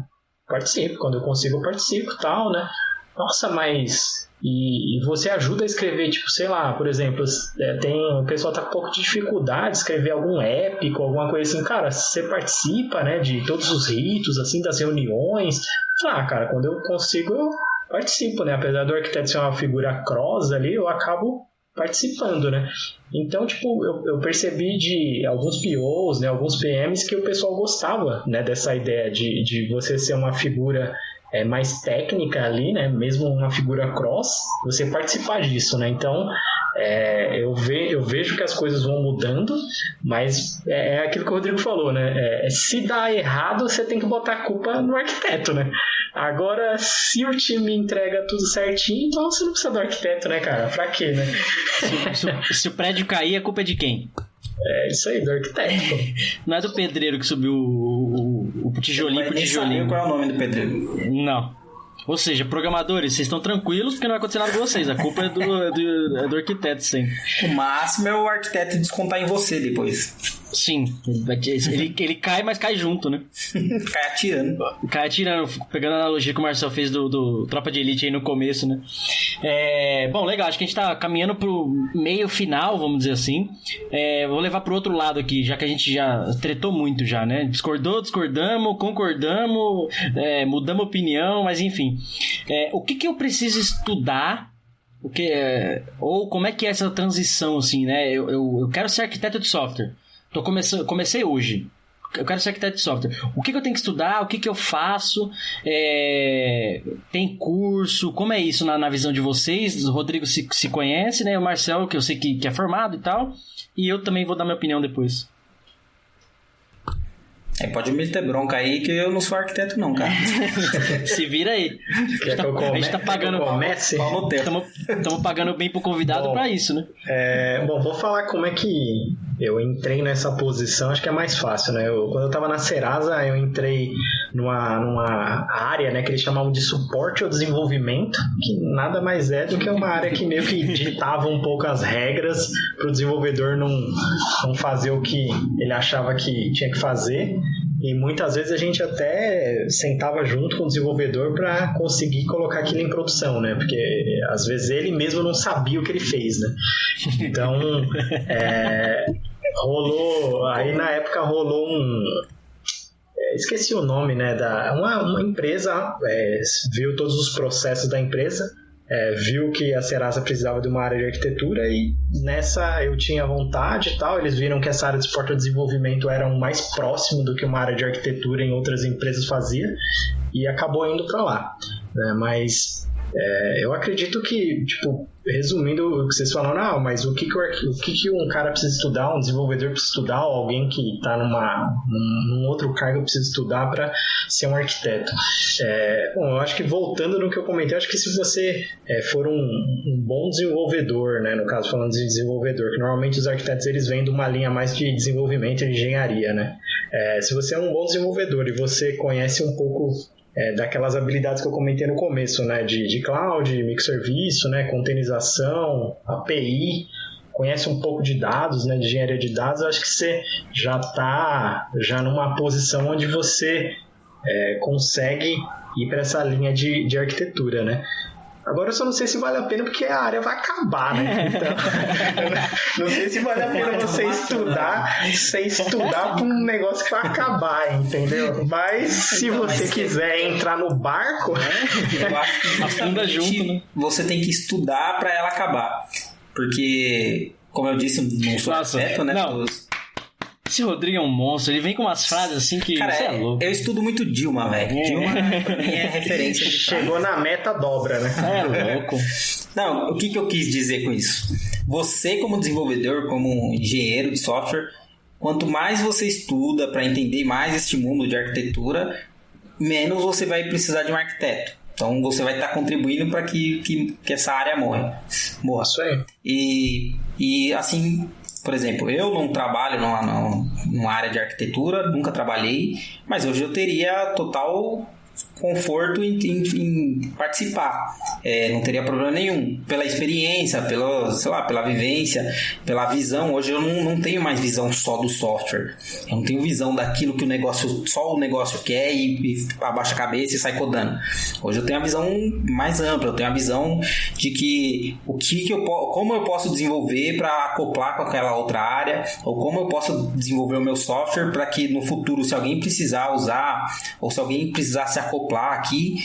participo, quando eu consigo eu participo e tal, né? Nossa, mas... E você ajuda a escrever, tipo, sei lá, por exemplo, o pessoal tá com um pouco de dificuldade de escrever algum épico, alguma coisa assim, cara, você participa, né, de todos os ritos, assim, das reuniões. Cara, quando eu consigo, eu participo, né, apesar do arquiteto ser uma figura cross ali, eu acabo participando, né. Então, tipo, eu percebi de alguns POs, né, alguns PMs, que o pessoal gostava, né, dessa ideia de você ser uma figura mais técnica ali, né? Mesmo uma figura cross, você participar disso, né? Então, eu vejo que as coisas vão mudando, mas é aquilo que o Rodrigo falou, né? Se dá errado, você tem que botar a culpa no arquiteto, né? Agora, se o time entrega tudo certinho, então você não precisa do arquiteto, né, cara? Pra quê, né? Se o prédio cair, a culpa é de quem? É isso aí, do arquiteto. Não é do pedreiro que subiu o tijolinho pro tijolinho. Não qual é o nome do pedreiro. Não. Ou seja, programadores, vocês estão tranquilos porque não vai acontecer nada com vocês. A culpa é do arquiteto, sim. O máximo é o arquiteto descontar em você depois. Sim. Ele cai, mas cai junto, né? Cai atirando. Cai atirando, pegando a analogia que o Marcel fez do Tropa de Elite aí no começo, né? Bom, legal, acho que a gente tá caminhando pro meio final, vamos dizer assim. Vou levar pro outro lado aqui, já que a gente já tretou muito já, né? Discordamos, concordamos, mudamos opinião, mas enfim. O que eu preciso estudar? Ou como é que é essa transição, assim, né? Eu quero ser arquiteto de software. Comecei hoje. Eu quero ser arquiteto de software. O que eu tenho que estudar? O que eu faço? Tem curso? Como é isso na visão de vocês? O Rodrigo se conhece, né? O Marcel, que eu sei que é formado e tal. E eu também vou dar minha opinião depois. Pode me ter bronca aí que eu não sou arquiteto não, cara. Se vira aí. A gente tá pagando... Estamos pagando bem pro convidado pra isso, né? Bom, vou falar como é que eu entrei nessa posição, acho que é mais fácil, né? Quando eu tava na Serasa, eu entrei numa área, né, que eles chamavam de suporte ao desenvolvimento, que nada mais é do que uma área que meio que ditava um pouco as regras pro desenvolvedor não fazer o que ele achava que tinha que fazer. E muitas vezes a gente até sentava junto com o desenvolvedor para conseguir colocar aquilo em produção, né? Porque às vezes ele mesmo não sabia o que ele fez, né? Então, aí na época rolou esqueci o nome, né? Uma empresa viu todos os processos da empresa, viu que a Serasa precisava de uma área de arquitetura e nessa eu tinha vontade e tal. Eles viram que essa área de suporte ao desenvolvimento era mais próximo do que uma área de arquitetura em outras empresas fazia e acabou indo para lá, né? Mas Eu acredito que, tipo, resumindo o que vocês falaram, mas o que um cara precisa estudar, um desenvolvedor precisa estudar, ou alguém que está num outro cargo precisa estudar para ser um arquiteto? Bom, eu acho que voltando no que eu comentei, eu acho que se você for um bom desenvolvedor, né, no caso falando de desenvolvedor, que normalmente os arquitetos eles vêm de uma linha mais de desenvolvimento e engenharia, né? Se você é um bom desenvolvedor e você conhece um pouco daquelas habilidades que eu comentei no começo, né, de cloud, microserviço, né, containerização, API, conhece um pouco de dados, né, de engenharia de dados, eu acho que você já está numa posição onde você consegue ir para essa linha de arquitetura, né? Agora eu só não sei se vale a pena porque a área vai acabar, né? Então, não sei se vale a pena você estudar para um negócio que vai acabar, entendeu? Mas se você quiser entrar no barco, eu acho que afunda junto, né? Você tem que estudar para ela acabar. Porque, como eu disse, não sou arquiteto, né? Não. Esse Rodrigo é um monstro, ele vem com umas frases assim que... Cara, é louco. Eu estudo muito Dilma, velho. Dilma pra mim é referência de chegou na meta, dobra, né? É louco. Não, o que eu quis dizer com isso? Você, como desenvolvedor, como engenheiro de software, quanto mais você estuda para entender mais este mundo de arquitetura, menos você vai precisar de um arquiteto. Então, você vai estar contribuindo para que essa área morra. Isso aí. E assim... Por exemplo, eu não trabalho numa área de arquitetura, nunca trabalhei, mas hoje eu teria total conforto em participar. Não teria problema nenhum. Pela experiência, pela vivência, pela visão. Hoje eu não tenho mais visão só do software. Eu não tenho visão daquilo que só o negócio quer e abaixa a cabeça e sai codando. Hoje eu tenho a visão mais ampla. Eu tenho a visão de que como eu posso desenvolver para acoplar com aquela outra área, ou como eu posso desenvolver o meu software para que no futuro, se alguém precisar usar, ou se alguém precisar se acoplar aqui,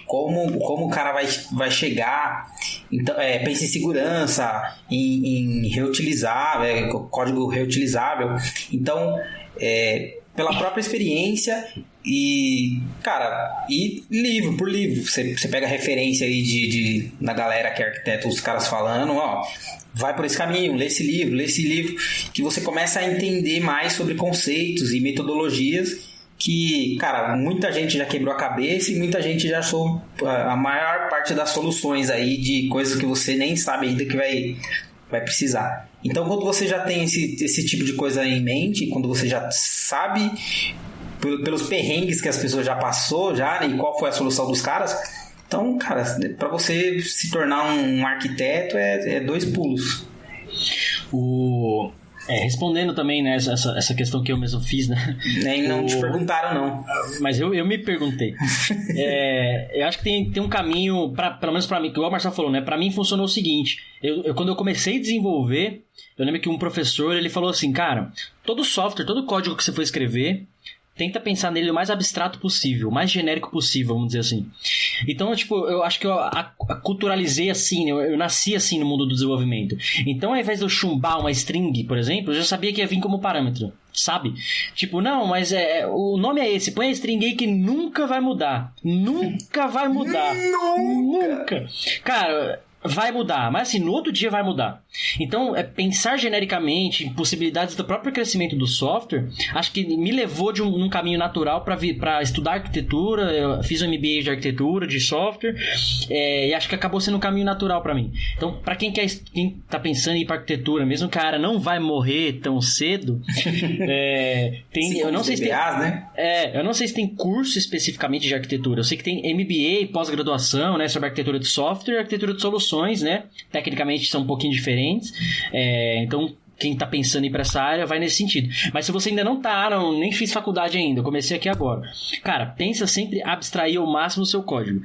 como o cara vai chegar. Então, pensa em segurança, em reutilizar, código reutilizável. Então, pela própria experiência e, cara, e livro por livro. Você pega referência aí da galera que é arquiteto, os caras falando, ó, vai por esse caminho, lê esse livro, que você começa a entender mais sobre conceitos e metodologias que, cara, muita gente já quebrou a cabeça e muita gente já achou a maior parte das soluções aí de coisas que você nem sabe ainda que vai precisar. Então, quando você já tem esse tipo de coisa em mente, quando você já sabe pelos perrengues que as pessoas já passou, né, e qual foi a solução dos caras, então, cara, para você se tornar um arquiteto é 2 pulos. Respondendo também, né, essa questão que eu mesmo fiz, né? Nem não te perguntaram, não. Mas eu me perguntei. Eu acho que tem um caminho, pelo menos pra mim, que igual o Marcelo falou, né? Pra mim funcionou o seguinte. Quando eu comecei a desenvolver, eu lembro que um professor, ele falou assim, cara, todo software, todo código que você for escrever, tenta pensar nele o mais abstrato possível, o mais genérico possível, vamos dizer assim. Então, tipo, eu acho que eu culturalizei assim, eu nasci assim no mundo do desenvolvimento. Então, ao invés de eu chumbar uma string, por exemplo, eu já sabia que ia vir como parâmetro, sabe? Tipo, não, mas o nome é esse, põe a string aí que nunca vai mudar. Nunca vai mudar. Nunca! Cara... vai mudar, mas assim, no outro dia vai mudar. Então, pensar genericamente em possibilidades do próprio crescimento do software, acho que me levou de um caminho natural para estudar arquitetura. Eu fiz um MBA de arquitetura, de software, e acho que acabou sendo um caminho natural para mim. Então, para quem tá pensando em ir para arquitetura, mesmo que a área não vai morrer tão cedo, eu não sei se tem, né? Eu não sei se tem curso especificamente de arquitetura. Eu sei que tem MBA, pós-graduação, né, sobre arquitetura de software e arquitetura de soluções, né? Tecnicamente são um pouquinho diferentes. Então, quem tá pensando em ir pra essa área vai nesse sentido. Mas se você ainda não tá, nem fiz faculdade ainda, eu comecei aqui agora. Cara, pensa sempre abstrair ao máximo o seu código.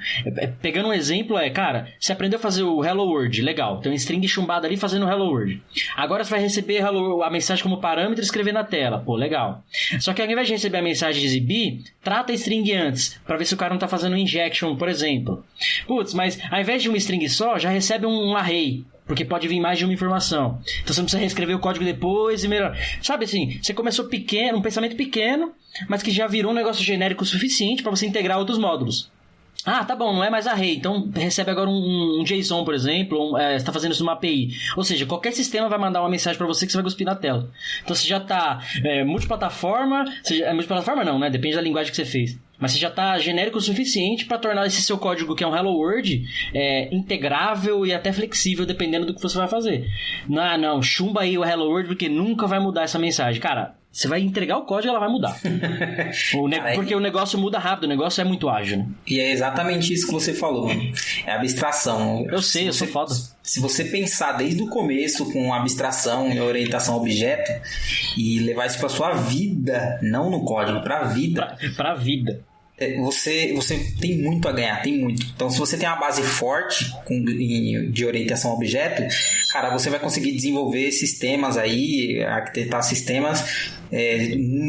Pegando um exemplo, cara, você aprendeu a fazer o Hello World, legal. Tem um string chumbado ali fazendo o Hello World. Agora você vai receber a mensagem como parâmetro e escrever na tela. Pô, legal. Só que ao invés de receber a mensagem de exibir, trata a string antes, pra ver se o cara não tá fazendo um injection, por exemplo. Putz, mas ao invés de uma string só, já recebe um array. Porque pode vir mais de uma informação. Então você não precisa reescrever o código depois e melhor. Sabe assim, você começou pequeno, um pensamento pequeno, mas que já virou um negócio genérico suficiente para você integrar outros módulos. Ah, tá bom, não é mais array, então recebe agora um JSON, por exemplo, você está fazendo isso numa API. Ou seja, qualquer sistema vai mandar uma mensagem para você que você vai cuspir na tela. Então você já está multiplataforma, multiplataforma não, né? Depende da linguagem que você fez. Mas você já está genérico o suficiente para tornar esse seu código, que é um Hello World, integrável e até flexível, dependendo do que você vai fazer. Não, chumba aí o Hello World, porque nunca vai mudar essa mensagem. Cara, você vai entregar o código e ela vai mudar. Porque o negócio muda rápido, o negócio é muito ágil, né? E é exatamente isso que você falou, mano. É abstração. Eu sei, eu sou foda. Se você pensar desde o começo com abstração e orientação a objeto e levar isso para sua vida, não no código, para a vida. Para a vida. Você tem muito a ganhar, tem muito. Então, se você tem uma base forte de orientação a objeto, cara, você vai conseguir desenvolver sistemas aí, arquitetar sistemas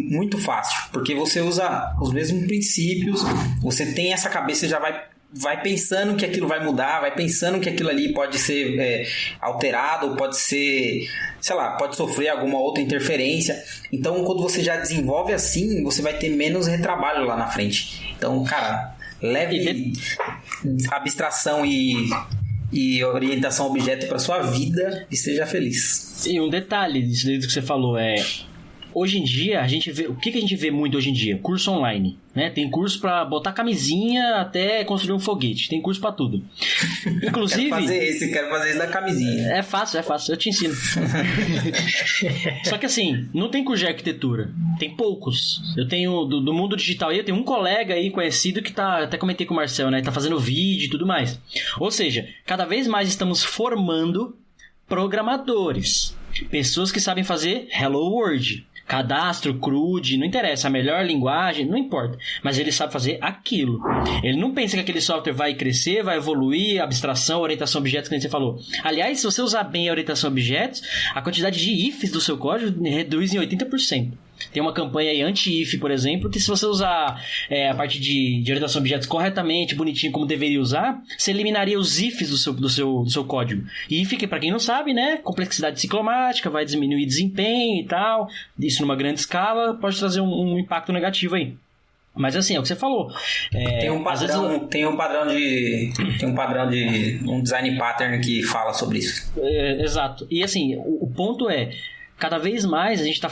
muito fácil, porque você usa os mesmos princípios, você tem essa cabeça, já vai pensando que aquilo vai mudar, vai pensando que aquilo ali pode ser alterado, pode ser, sei lá, pode sofrer alguma outra interferência. Então, quando você já desenvolve assim, você vai ter menos retrabalho lá na frente. Então, cara, leve abstração e orientação a objeto para sua vida e seja feliz. E um detalhe disso que você falou hoje em dia, a gente vê... O que a gente vê muito hoje em dia? Curso online, né? Tem curso pra botar camisinha até construir um foguete. Tem curso pra tudo. Inclusive... Quero fazer isso da camisinha. É fácil. Eu te ensino. Só que assim, não tem curso de arquitetura. Tem poucos. Eu tenho... Do mundo digital aí, eu tenho um colega aí conhecido que tá... Até comentei com o Marcel, né? Tá fazendo vídeo e tudo mais. Ou seja, cada vez mais estamos formando programadores. Pessoas que sabem fazer Hello World. Cadastro, CRUD, não interessa, a melhor linguagem, não importa. Mas ele sabe fazer aquilo. Ele não pensa que aquele software vai crescer, vai evoluir, abstração, orientação a objetos, que você falou. Aliás, se você usar bem a orientação a objetos, a quantidade de ifs do seu código reduz em 80%. Tem uma campanha aí anti-if, por exemplo, que se você usar a parte de orientação a objetos corretamente, bonitinho, como deveria usar, você eliminaria os ifs do seu código. E if, que para quem não sabe, né, complexidade ciclomática, vai diminuir desempenho e tal. Isso numa grande escala pode trazer um impacto negativo aí. Mas assim, é o que você falou. Tem um padrão de um design pattern que fala sobre isso. Exato. E assim, o ponto é... Cada vez mais a gente está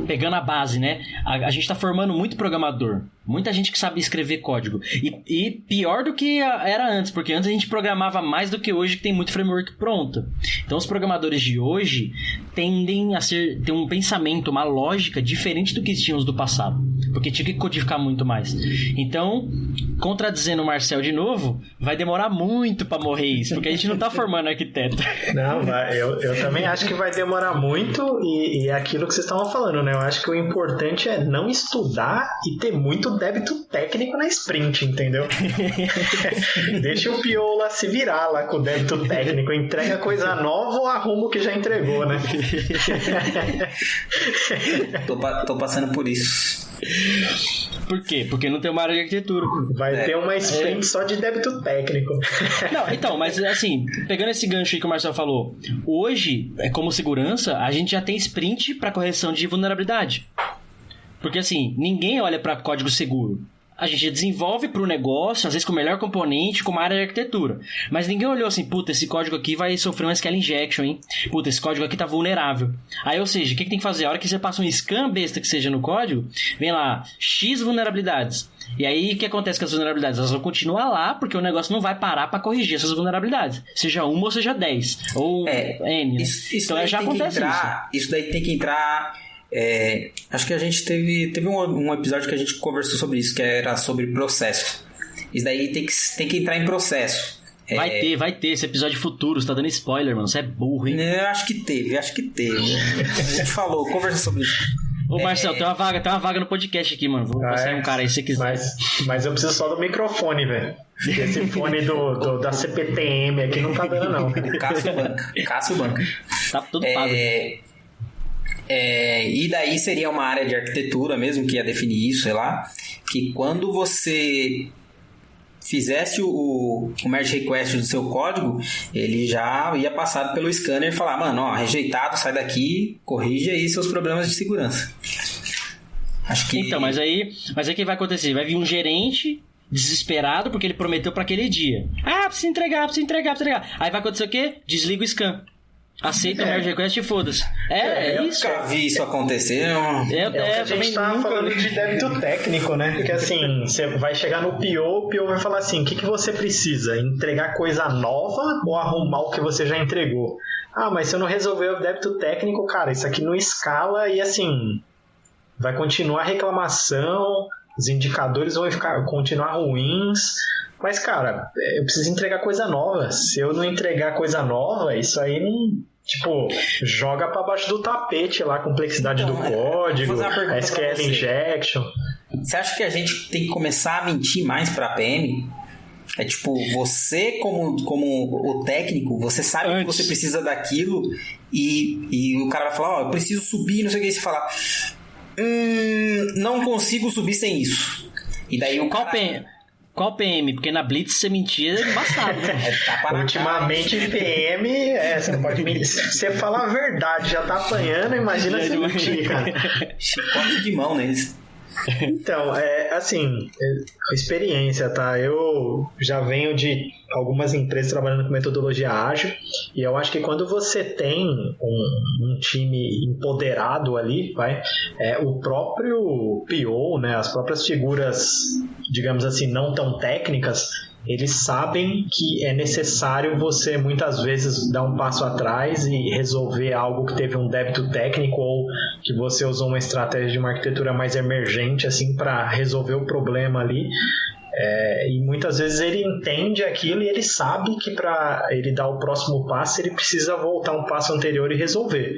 pegando a base, né? A gente está formando muito programador. Muita gente que sabe escrever código. E pior do que era antes, porque antes a gente programava mais do que hoje, que tem muito framework pronto. Então os programadores de hoje tendem a ter um pensamento, uma lógica diferente do que tinham os do passado. Porque tinha que codificar muito mais. Então, contradizendo o Marcel de novo, vai demorar muito para morrer isso, porque a gente não está formando arquiteto. Não, eu também acho que vai demorar muito e é aquilo que vocês estavam falando, né? Eu acho que o importante é não estudar e ter muito débito técnico na sprint, entendeu? Deixa o PO lá se virar lá com o débito técnico, entrega coisa nova ou arruma o que já entregou, né? Tô passando por isso. Por quê? Porque não tem uma área de arquitetura. Vai ter uma sprint só de débito técnico. Não, então, mas assim, pegando esse gancho aí que o Marcel falou, hoje, como segurança, a gente já tem sprint para correção de vulnerabilidade. Porque assim, ninguém olha para código seguro. A gente desenvolve para o negócio, às vezes com o melhor componente, com uma área de arquitetura. Mas ninguém olhou assim, puta, esse código aqui vai sofrer um SQL injection, hein? Puta, esse código aqui tá vulnerável. Aí, ou seja, o que tem que fazer? A hora que você passa um scan besta que seja no código, vem lá, X vulnerabilidades. E aí, o que acontece com as vulnerabilidades? Elas vão continuar lá, porque o negócio não vai parar para corrigir essas vulnerabilidades. Seja uma ou seja 10. Ou N. Né? Então, já acontece isso. Isso daí tem que entrar... acho que a gente teve um episódio que a gente conversou sobre isso, que era sobre processo. Isso daí tem que entrar em processo. Vai ter esse episódio futuro. Você tá dando spoiler, mano. Você é burro, hein? Eu acho que teve. A gente falou, conversou sobre isso. Ô Marcel, tem uma vaga no podcast aqui, mano. Vou passar um cara aí se você quiser. Mas eu preciso só do microfone, velho. Esse fone da CPTM aqui não tá dando, não. Cássio Banca. Tá tudo pago. E daí seria uma área de arquitetura mesmo que ia definir isso, sei lá, que quando você fizesse o merge request do seu código, ele já ia passar pelo scanner e falar, mano, ó, rejeitado, sai daqui, corrige aí seus problemas de segurança. Acho que... Então, mas aí o que vai acontecer? Vai vir um gerente desesperado porque ele prometeu para aquele dia. Precisa entregar. Aí vai acontecer o quê? Desliga o scan. Aceita o merge request e foda-se. Eu isso. Eu nunca vi isso acontecer. A gente tá falando de débito técnico, né? Porque assim, você vai chegar no PO, o PO vai falar assim, o que você precisa? Entregar coisa nova ou arrumar o que você já entregou? Mas se eu não resolver o débito técnico, cara, isso aqui não escala e assim, vai continuar a reclamação, os indicadores vão continuar ruins. Mas, cara, eu preciso entregar coisa nova. Se eu não entregar coisa nova, isso aí não... Tipo, joga pra baixo do tapete lá a complexidade do código, SQL injection. Você acha que a gente tem que começar a mentir mais pra PM? É tipo, você como o técnico, você sabe que você precisa daquilo e o cara vai falar, eu preciso subir, não sei o que, e você fala, não consigo subir sem isso. E daí o cara... Qual PM? Porque na Blitz você mentia é embaçado, né? Ultimamente PM, você não pode mentir. Se você falar a verdade, já tá apanhando, imagina se mentir, cara. Chicote de mão, né? Então, assim, experiência, tá? Eu já venho de algumas empresas trabalhando com metodologia ágil e eu acho que quando você tem um time empoderado ali, o próprio PO, né, as próprias figuras, digamos assim, não tão técnicas, eles sabem que é necessário você muitas vezes dar um passo atrás e resolver algo que teve um débito técnico ou que você usou uma estratégia de uma arquitetura mais emergente assim para resolver o problema ali. E muitas vezes ele entende aquilo e ele sabe que para ele dar o próximo passo ele precisa voltar um passo anterior e resolver.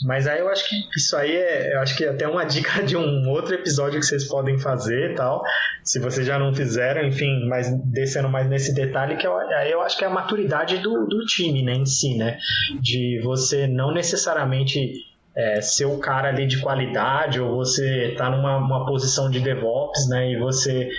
Mas aí eu acho que isso aí eu acho que é até uma dica de um outro episódio que vocês podem fazer e tal, se vocês já não fizeram, enfim, mas descendo mais nesse detalhe, que aí eu acho que é a maturidade do time, né, em si, né, de você não necessariamente ser o cara ali de qualidade ou você tá numa posição de DevOps, né, e você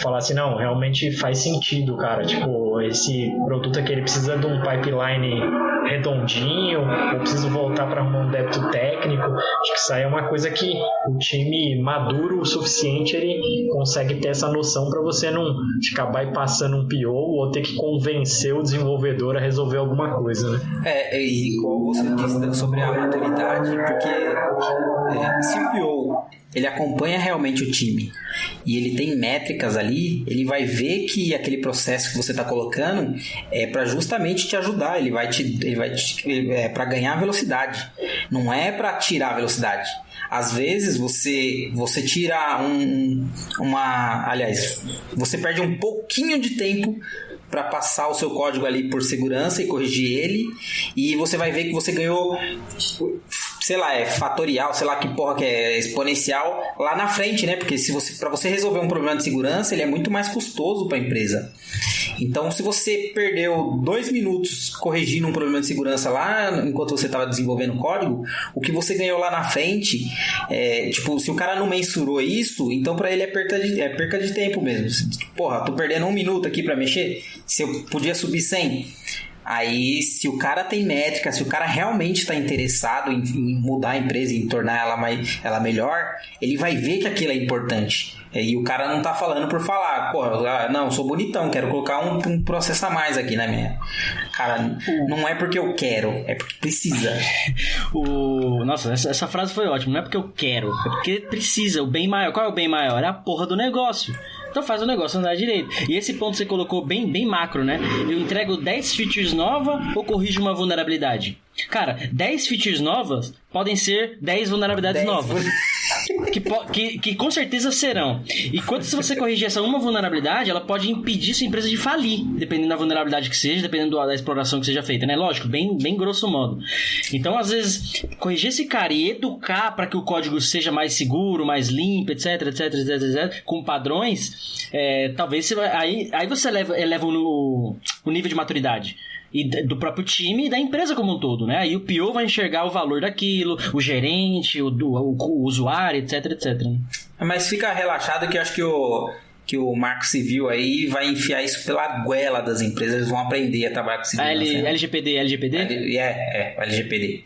falar assim, não, realmente faz sentido, cara, tipo, esse produto aqui ele precisa de um pipeline redondinho, eu preciso voltar para um débito técnico. Acho que isso aí é uma coisa que o time maduro o suficiente ele consegue ter essa noção para você não ficar bypassando um PO ou ter que convencer o desenvolvedor a resolver alguma coisa, né? E como você disse sobre a maturidade, porque se o PO ele acompanha realmente o time e ele tem métricas ali, ele vai ver que aquele processo que você está colocando é para justamente te ajudar, ele vai para ganhar velocidade, não é para tirar velocidade. Às vezes você tira aliás, você perde um pouquinho de tempo para passar o seu código ali por segurança e corrigir ele, e você vai ver que você ganhou, sei lá, fatorial, sei lá que porra que é, exponencial lá na frente, né? Porque para você resolver um problema de segurança, ele é muito mais custoso para a empresa. Então, se você perdeu 2 minutos corrigindo um problema de segurança lá, enquanto você estava desenvolvendo o código, o que você ganhou lá na frente, tipo, se o cara não mensurou isso, então para ele é perca de tempo mesmo. Porra, tô perdendo 1 minuto aqui para mexer, se eu podia subir 100. Aí, se o cara tem métrica, se o cara realmente está interessado em mudar a empresa, em tornar ela melhor, ele vai ver que aquilo é importante. E o cara não tá falando por falar, não, sou bonitão, quero colocar um processo a mais aqui na minha. Cara, não é porque eu quero, é porque precisa. Nossa, essa frase foi ótima, não é porque eu quero, é porque precisa. O bem maior, qual é o bem maior? É a porra do negócio. Então faz o negócio andar direito. E esse ponto você colocou bem macro, né? Eu entrego 10 features novas ou corrijo uma vulnerabilidade? Cara, 10 features novas podem ser 10 vulnerabilidades novas. Que com certeza serão. E quando se você corrigir essa uma vulnerabilidade, ela pode impedir sua empresa de falir, dependendo da vulnerabilidade que seja, dependendo da exploração que seja feita, né? Lógico, bem grosso modo. Então, às vezes, corrigir esse cara e educar para que o código seja mais seguro, mais limpo, etc, com padrões, talvez você vai, aí você eleva o nível de maturidade. E do próprio time e da empresa como um todo, né? Aí o PO vai enxergar o valor daquilo, o gerente, o usuário, etc. Mas fica relaxado que eu acho que o Marco Civil aí vai enfiar isso pela goela das empresas, eles vão aprender a trabalhar com segurança. LGPD? O LGPD.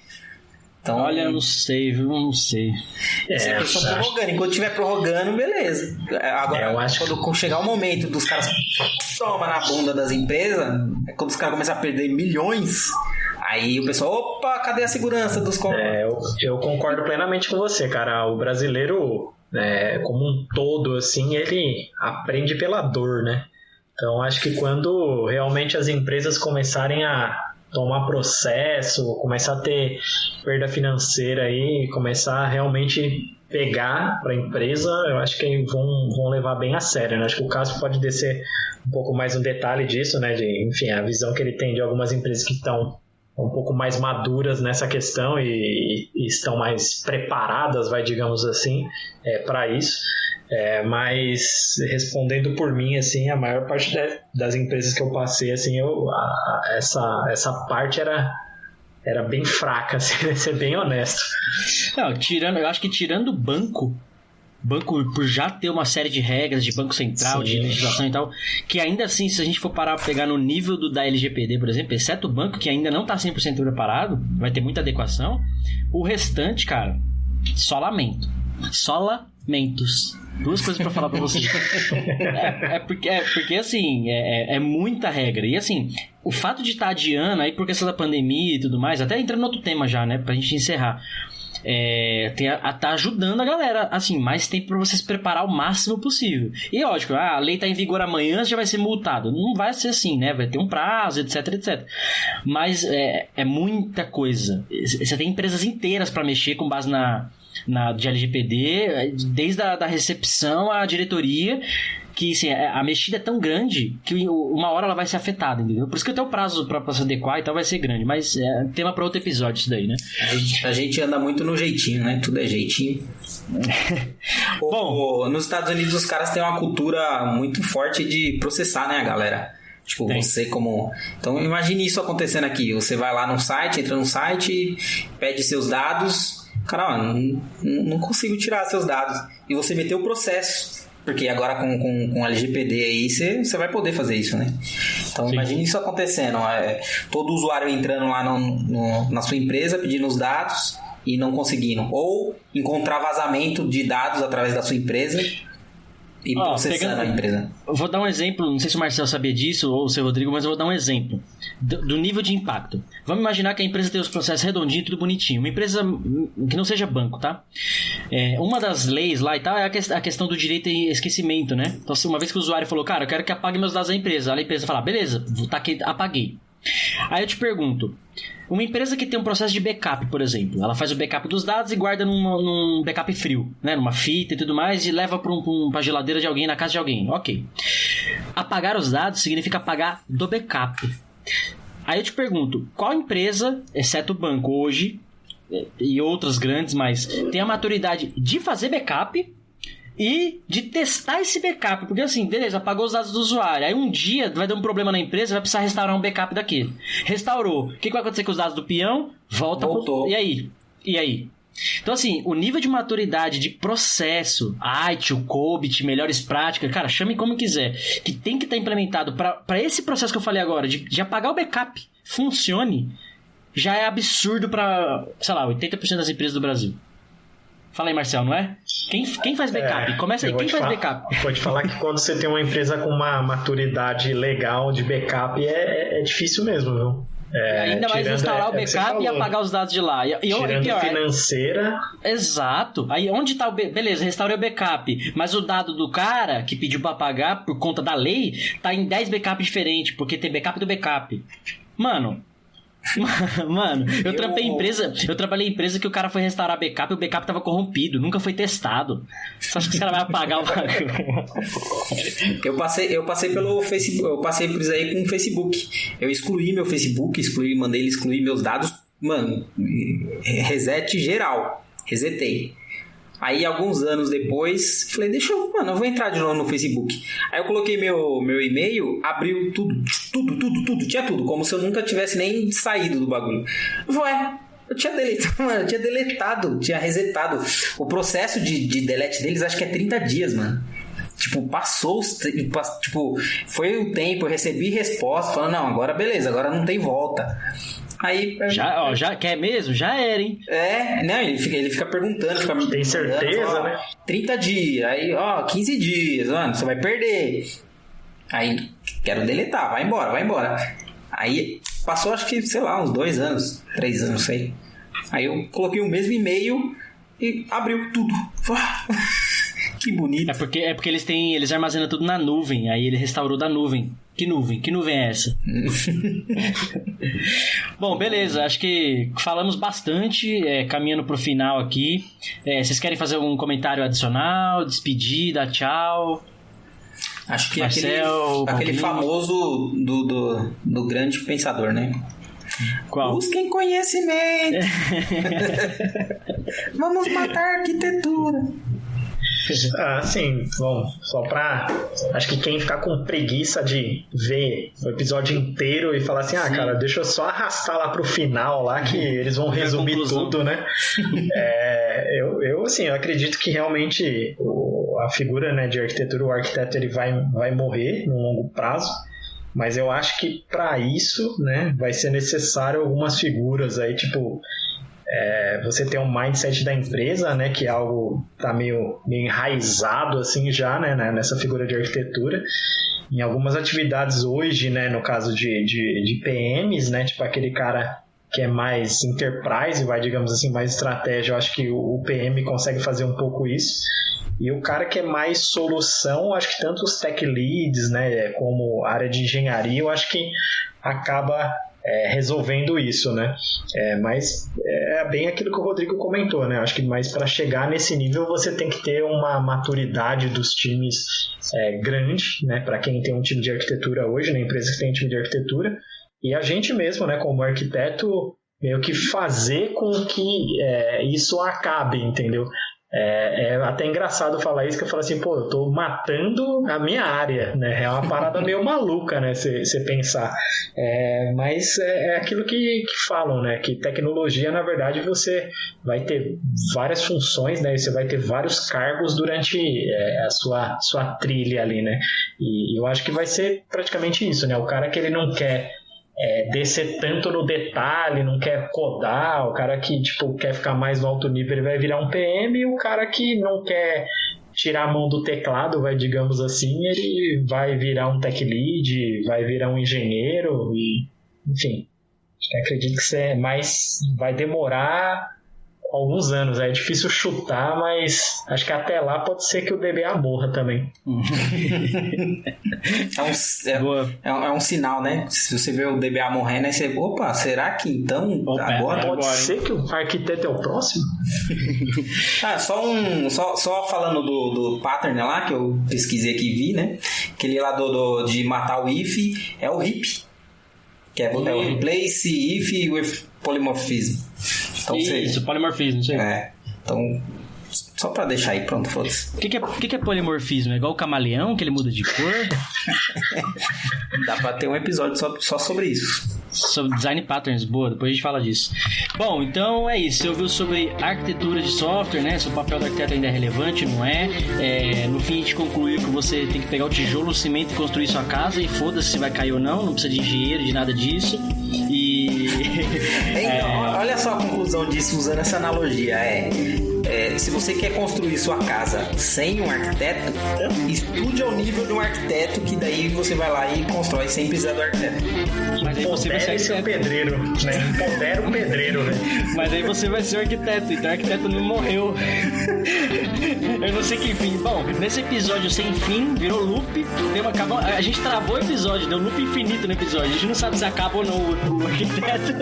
Então, olha, eu não sei, viu? Não sei. Você só prorrogando. Enquanto estiver prorrogando, beleza. Agora, quando chegar o momento dos caras toma na bunda das empresas, quando os caras começam a perder milhões, aí o pessoal, opa, cadê a segurança dos eu concordo plenamente com você, cara. O brasileiro, como um todo, assim, ele aprende pela dor, né? Então, acho que quando realmente as empresas começarem a tomar processo, começar a ter perda financeira aí, começar a realmente pegar para a empresa, eu acho que vão levar bem a sério, né? Acho que o Cássio pode descer um pouco mais no detalhe disso, né? Enfim, a visão que ele tem de algumas empresas que estão um pouco mais maduras nessa questão e estão mais preparadas, digamos assim, para isso. Mas respondendo por mim, assim, a maior parte das empresas que eu passei, assim, essa parte era bem fraca, assim, pra ser bem honesto. Não, eu acho que tirando o banco por já ter uma série de regras de Banco Central, de legislação e tal, que ainda assim, se a gente for parar pra pegar no nível da LGPD, por exemplo, exceto o banco, que ainda não tá 100% preparado, vai ter muita adequação, o restante, cara, só lamento. Só lamentos. Duas coisas pra falar pra vocês. Porque assim, é muita regra. E assim, o fato de estar adiando aí por questão da pandemia e tudo mais, até entrando no outro tema já, né, pra gente encerrar, tá ajudando a galera, assim, mais tempo pra você se preparar o máximo possível. E lógico, a lei tá em vigor amanhã, você já vai ser multado. Não vai ser assim, né? Vai ter um prazo, etc, etc. Mas é muita coisa. Você tem empresas inteiras pra mexer com base de LGPD, desde a recepção à diretoria, que assim, a mexida é tão grande que uma hora ela vai ser afetada, entendeu? Por isso que até o prazo pra se adequar e tal vai ser grande, mas é tema pra outro episódio isso daí, né? A gente anda muito no jeitinho, né? Tudo é jeitinho. Bom, nos Estados Unidos os caras têm uma cultura muito forte de processar, né, a galera? Tipo, você como... Então, imagine isso acontecendo aqui. Você vai lá no site, entra no site, pede seus dados... Cara, não consigo tirar seus dados. E você meteu o processo. Porque agora com a LGPD aí, você vai poder fazer isso, né? Então, imagine isso acontecendo. Todo usuário entrando lá na sua empresa, pedindo os dados e não conseguindo. Ou encontrar vazamento de dados através da sua empresa e processando a empresa. Eu vou dar um exemplo, não sei se o Marcelo sabia disso ou o seu Rodrigo, mas eu vou dar um exemplo do nível de impacto. Vamos imaginar que a empresa tem os processos redondinhos, tudo bonitinho. Uma empresa que não seja banco, tá? Uma das leis lá e tal é a questão do direito e esquecimento, né? Então, uma vez que o usuário falou, cara, eu quero que apague meus dados da empresa, a empresa fala, beleza, tá aqui, apaguei. Aí eu te pergunto, uma empresa que tem um processo de backup, por exemplo, ela faz o backup dos dados e guarda num backup frio, né, numa fita e tudo mais, e leva pra geladeira de alguém, na casa de alguém, ok. Apagar os dados significa apagar do backup. Aí eu te pergunto, qual empresa, exceto o banco hoje, e outras grandes, mas tem a maturidade de fazer backup e de testar esse backup, porque assim, beleza, apagou os dados do usuário, aí um dia vai dar um problema na empresa, vai precisar restaurar um backup daquele. Restaurou, o que vai acontecer com os dados do peão? Voltou. E aí? Então assim, o nível de maturidade de processo, ITIL, COBIT, melhores práticas, cara, chame como quiser, que tem que estar implementado para esse processo que eu falei agora, de apagar o backup, funcione, já é absurdo para, sei lá, 80% das empresas do Brasil. Fala aí, Marcelo, não é? Quem faz backup? Começa aí, quem faz backup? Vou te falar que quando você tem uma empresa com uma maturidade legal de backup, é difícil mesmo, viu? Ainda mais instalar o backup e apagar os dados de lá. Tirando pior, financeira. Exato. Aí onde tá o... Beleza, restaurei o backup, mas o dado do cara que pediu pra apagar por conta da lei tá em 10 backups diferentes, porque tem backup do backup. Mano, eu trabalhei em empresa que o cara foi restaurar backup e o backup tava corrompido, nunca foi testado. Você acha que os caras vão apagar o bagulho? Eu passei pelo Facebook, eu passei por isso aí com o Facebook. Eu excluí meu Facebook, mandei ele excluir meus dados, mano, reset geral, resetei. Aí, alguns anos depois, falei, eu vou entrar de novo no Facebook. Aí eu coloquei meu e-mail, abriu tudo, tinha tudo, como se eu nunca tivesse nem saído do bagulho. Eu tinha deletado, tinha resetado. O processo de delete deles, acho que é 30 dias, mano. Tipo, foi o tempo, eu recebi resposta, falando, não, agora beleza, agora não tem volta. Aí... Já quer mesmo? Já era, hein? Não, ele fica perguntando, tem certeza, fala, né? 30 dias, aí, 15 dias, mano, você vai perder. Aí, quero deletar, vai embora. Aí, passou acho que, sei lá, uns 2 anos, 3 anos, não sei. Aí eu coloquei o mesmo e-mail e abriu tudo. Que bonito. É porque eles armazenam tudo na nuvem, aí ele restaurou da nuvem. Que nuvem? Que nuvem é essa? Bom, beleza. Acho que falamos bastante, caminhando pro final aqui. Vocês querem fazer algum comentário adicional? Despedir, dar tchau? Acho que Marcel, aquele famoso do grande pensador, né? Qual? Busquem conhecimento. Vamos matar a arquitetura. Sim, bom, só pra... Acho que quem ficar com preguiça de ver o episódio inteiro e falar assim, cara, deixa eu só arrastar lá pro final lá que eles vão resumir tudo, né? Eu acredito que realmente a figura, né, de arquitetura, o arquiteto ele vai morrer no longo prazo, mas eu acho que para isso, né, vai ser necessário algumas figuras aí, tipo... você tem um mindset da empresa, né, que é algo tá meio enraizado assim já, né, nessa figura de arquitetura. Em algumas atividades hoje, né, no caso de PMs, né, tipo aquele cara que é mais enterprise, digamos assim, mais estratégia, eu acho que o PM consegue fazer um pouco isso. E o cara que é mais solução, acho que tanto os tech leads, né, como a área de engenharia, eu acho que acaba resolvendo isso, né? Mas é bem aquilo que o Rodrigo comentou, né? Acho que mais para chegar nesse nível você tem que ter uma maturidade dos times grande, né? Para quem tem um time de arquitetura hoje, né? Empresa que tem um time de arquitetura, e a gente mesmo, né? Como arquiteto, meio que fazer com que isso acabe, entendeu? É até engraçado falar isso, que eu falo assim, eu tô matando a minha área, né? É uma parada meio maluca, né? Você pensar. Mas é aquilo que falam, né? Que tecnologia, na verdade, você vai ter várias funções, né? Você vai ter vários cargos durante a sua trilha ali, né? E eu acho que vai ser praticamente isso, né? O cara que ele não quer descer tanto no detalhe, não quer codar, o cara que quer ficar mais no alto nível, ele vai virar um PM, e o cara que não quer tirar a mão do teclado, digamos assim, ele vai virar um tech lead, vai virar um engenheiro, e, enfim, acredito que vai demorar alguns anos, é difícil chutar, mas acho que até lá pode ser que o DBA morra também. É um sinal, né? Se você vê o DBA morrendo, aí você, será que então agora? Pode ser que o arquiteto é o próximo? Só falando do pattern lá, que eu pesquisei aqui e vi, né? Aquele lá de matar o if é o RIP, que é o replace if with polymorphism. Então, isso, polimorfismo, isso aí. Então, só pra deixar aí, pronto, foda-se. O que é polimorfismo? É igual o camaleão, que ele muda de cor? Dá pra ter um episódio só sobre isso. Sobre design patterns, boa, depois a gente fala disso. Bom, então é isso. Você ouviu sobre arquitetura de software, né? Se o papel do arquiteto ainda é relevante, não é? No fim a gente concluiu que você tem que pegar o tijolo, o cimento e construir sua casa, e foda-se se vai cair ou não precisa de engenheiro, de nada disso. Olha só a conclusão disso usando essa analogia. Se você quer construir sua casa sem um arquiteto, estude ao nível de um arquiteto, que daí você vai lá e constrói sem precisar do arquiteto. Mas aí você vai ser o pedreiro, né? Empodera o pedreiro, né? Mas aí você vai ser o arquiteto, então o arquiteto não morreu. Eu não sei que fim. Bom, nesse episódio sem fim, virou loop. A gente travou o episódio, deu loop infinito no episódio. A gente não sabe se acaba ou não o arquiteto.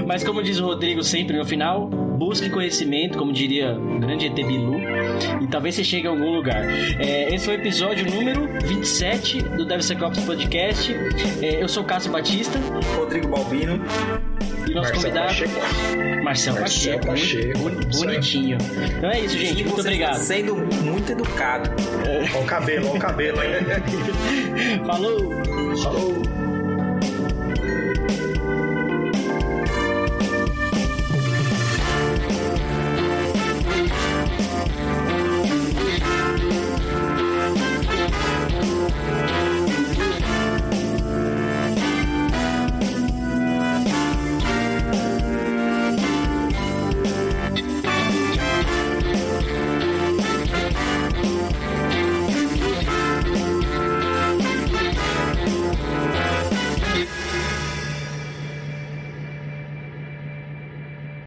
Mas como diz o Rodrigo sempre no final, busque conhecimento, como diria o grande ET Bilu, e talvez você chegue a algum lugar. Esse foi o episódio número 27 do DevSecOps Podcast. Eu sou o Cássio Batista. Rodrigo Balbino. E nosso convidado, Marcel Pacheco. Bonitinho. Então é isso, gente. Muito obrigado. Sendo muito educado. Olha o cabelo aí. Falou.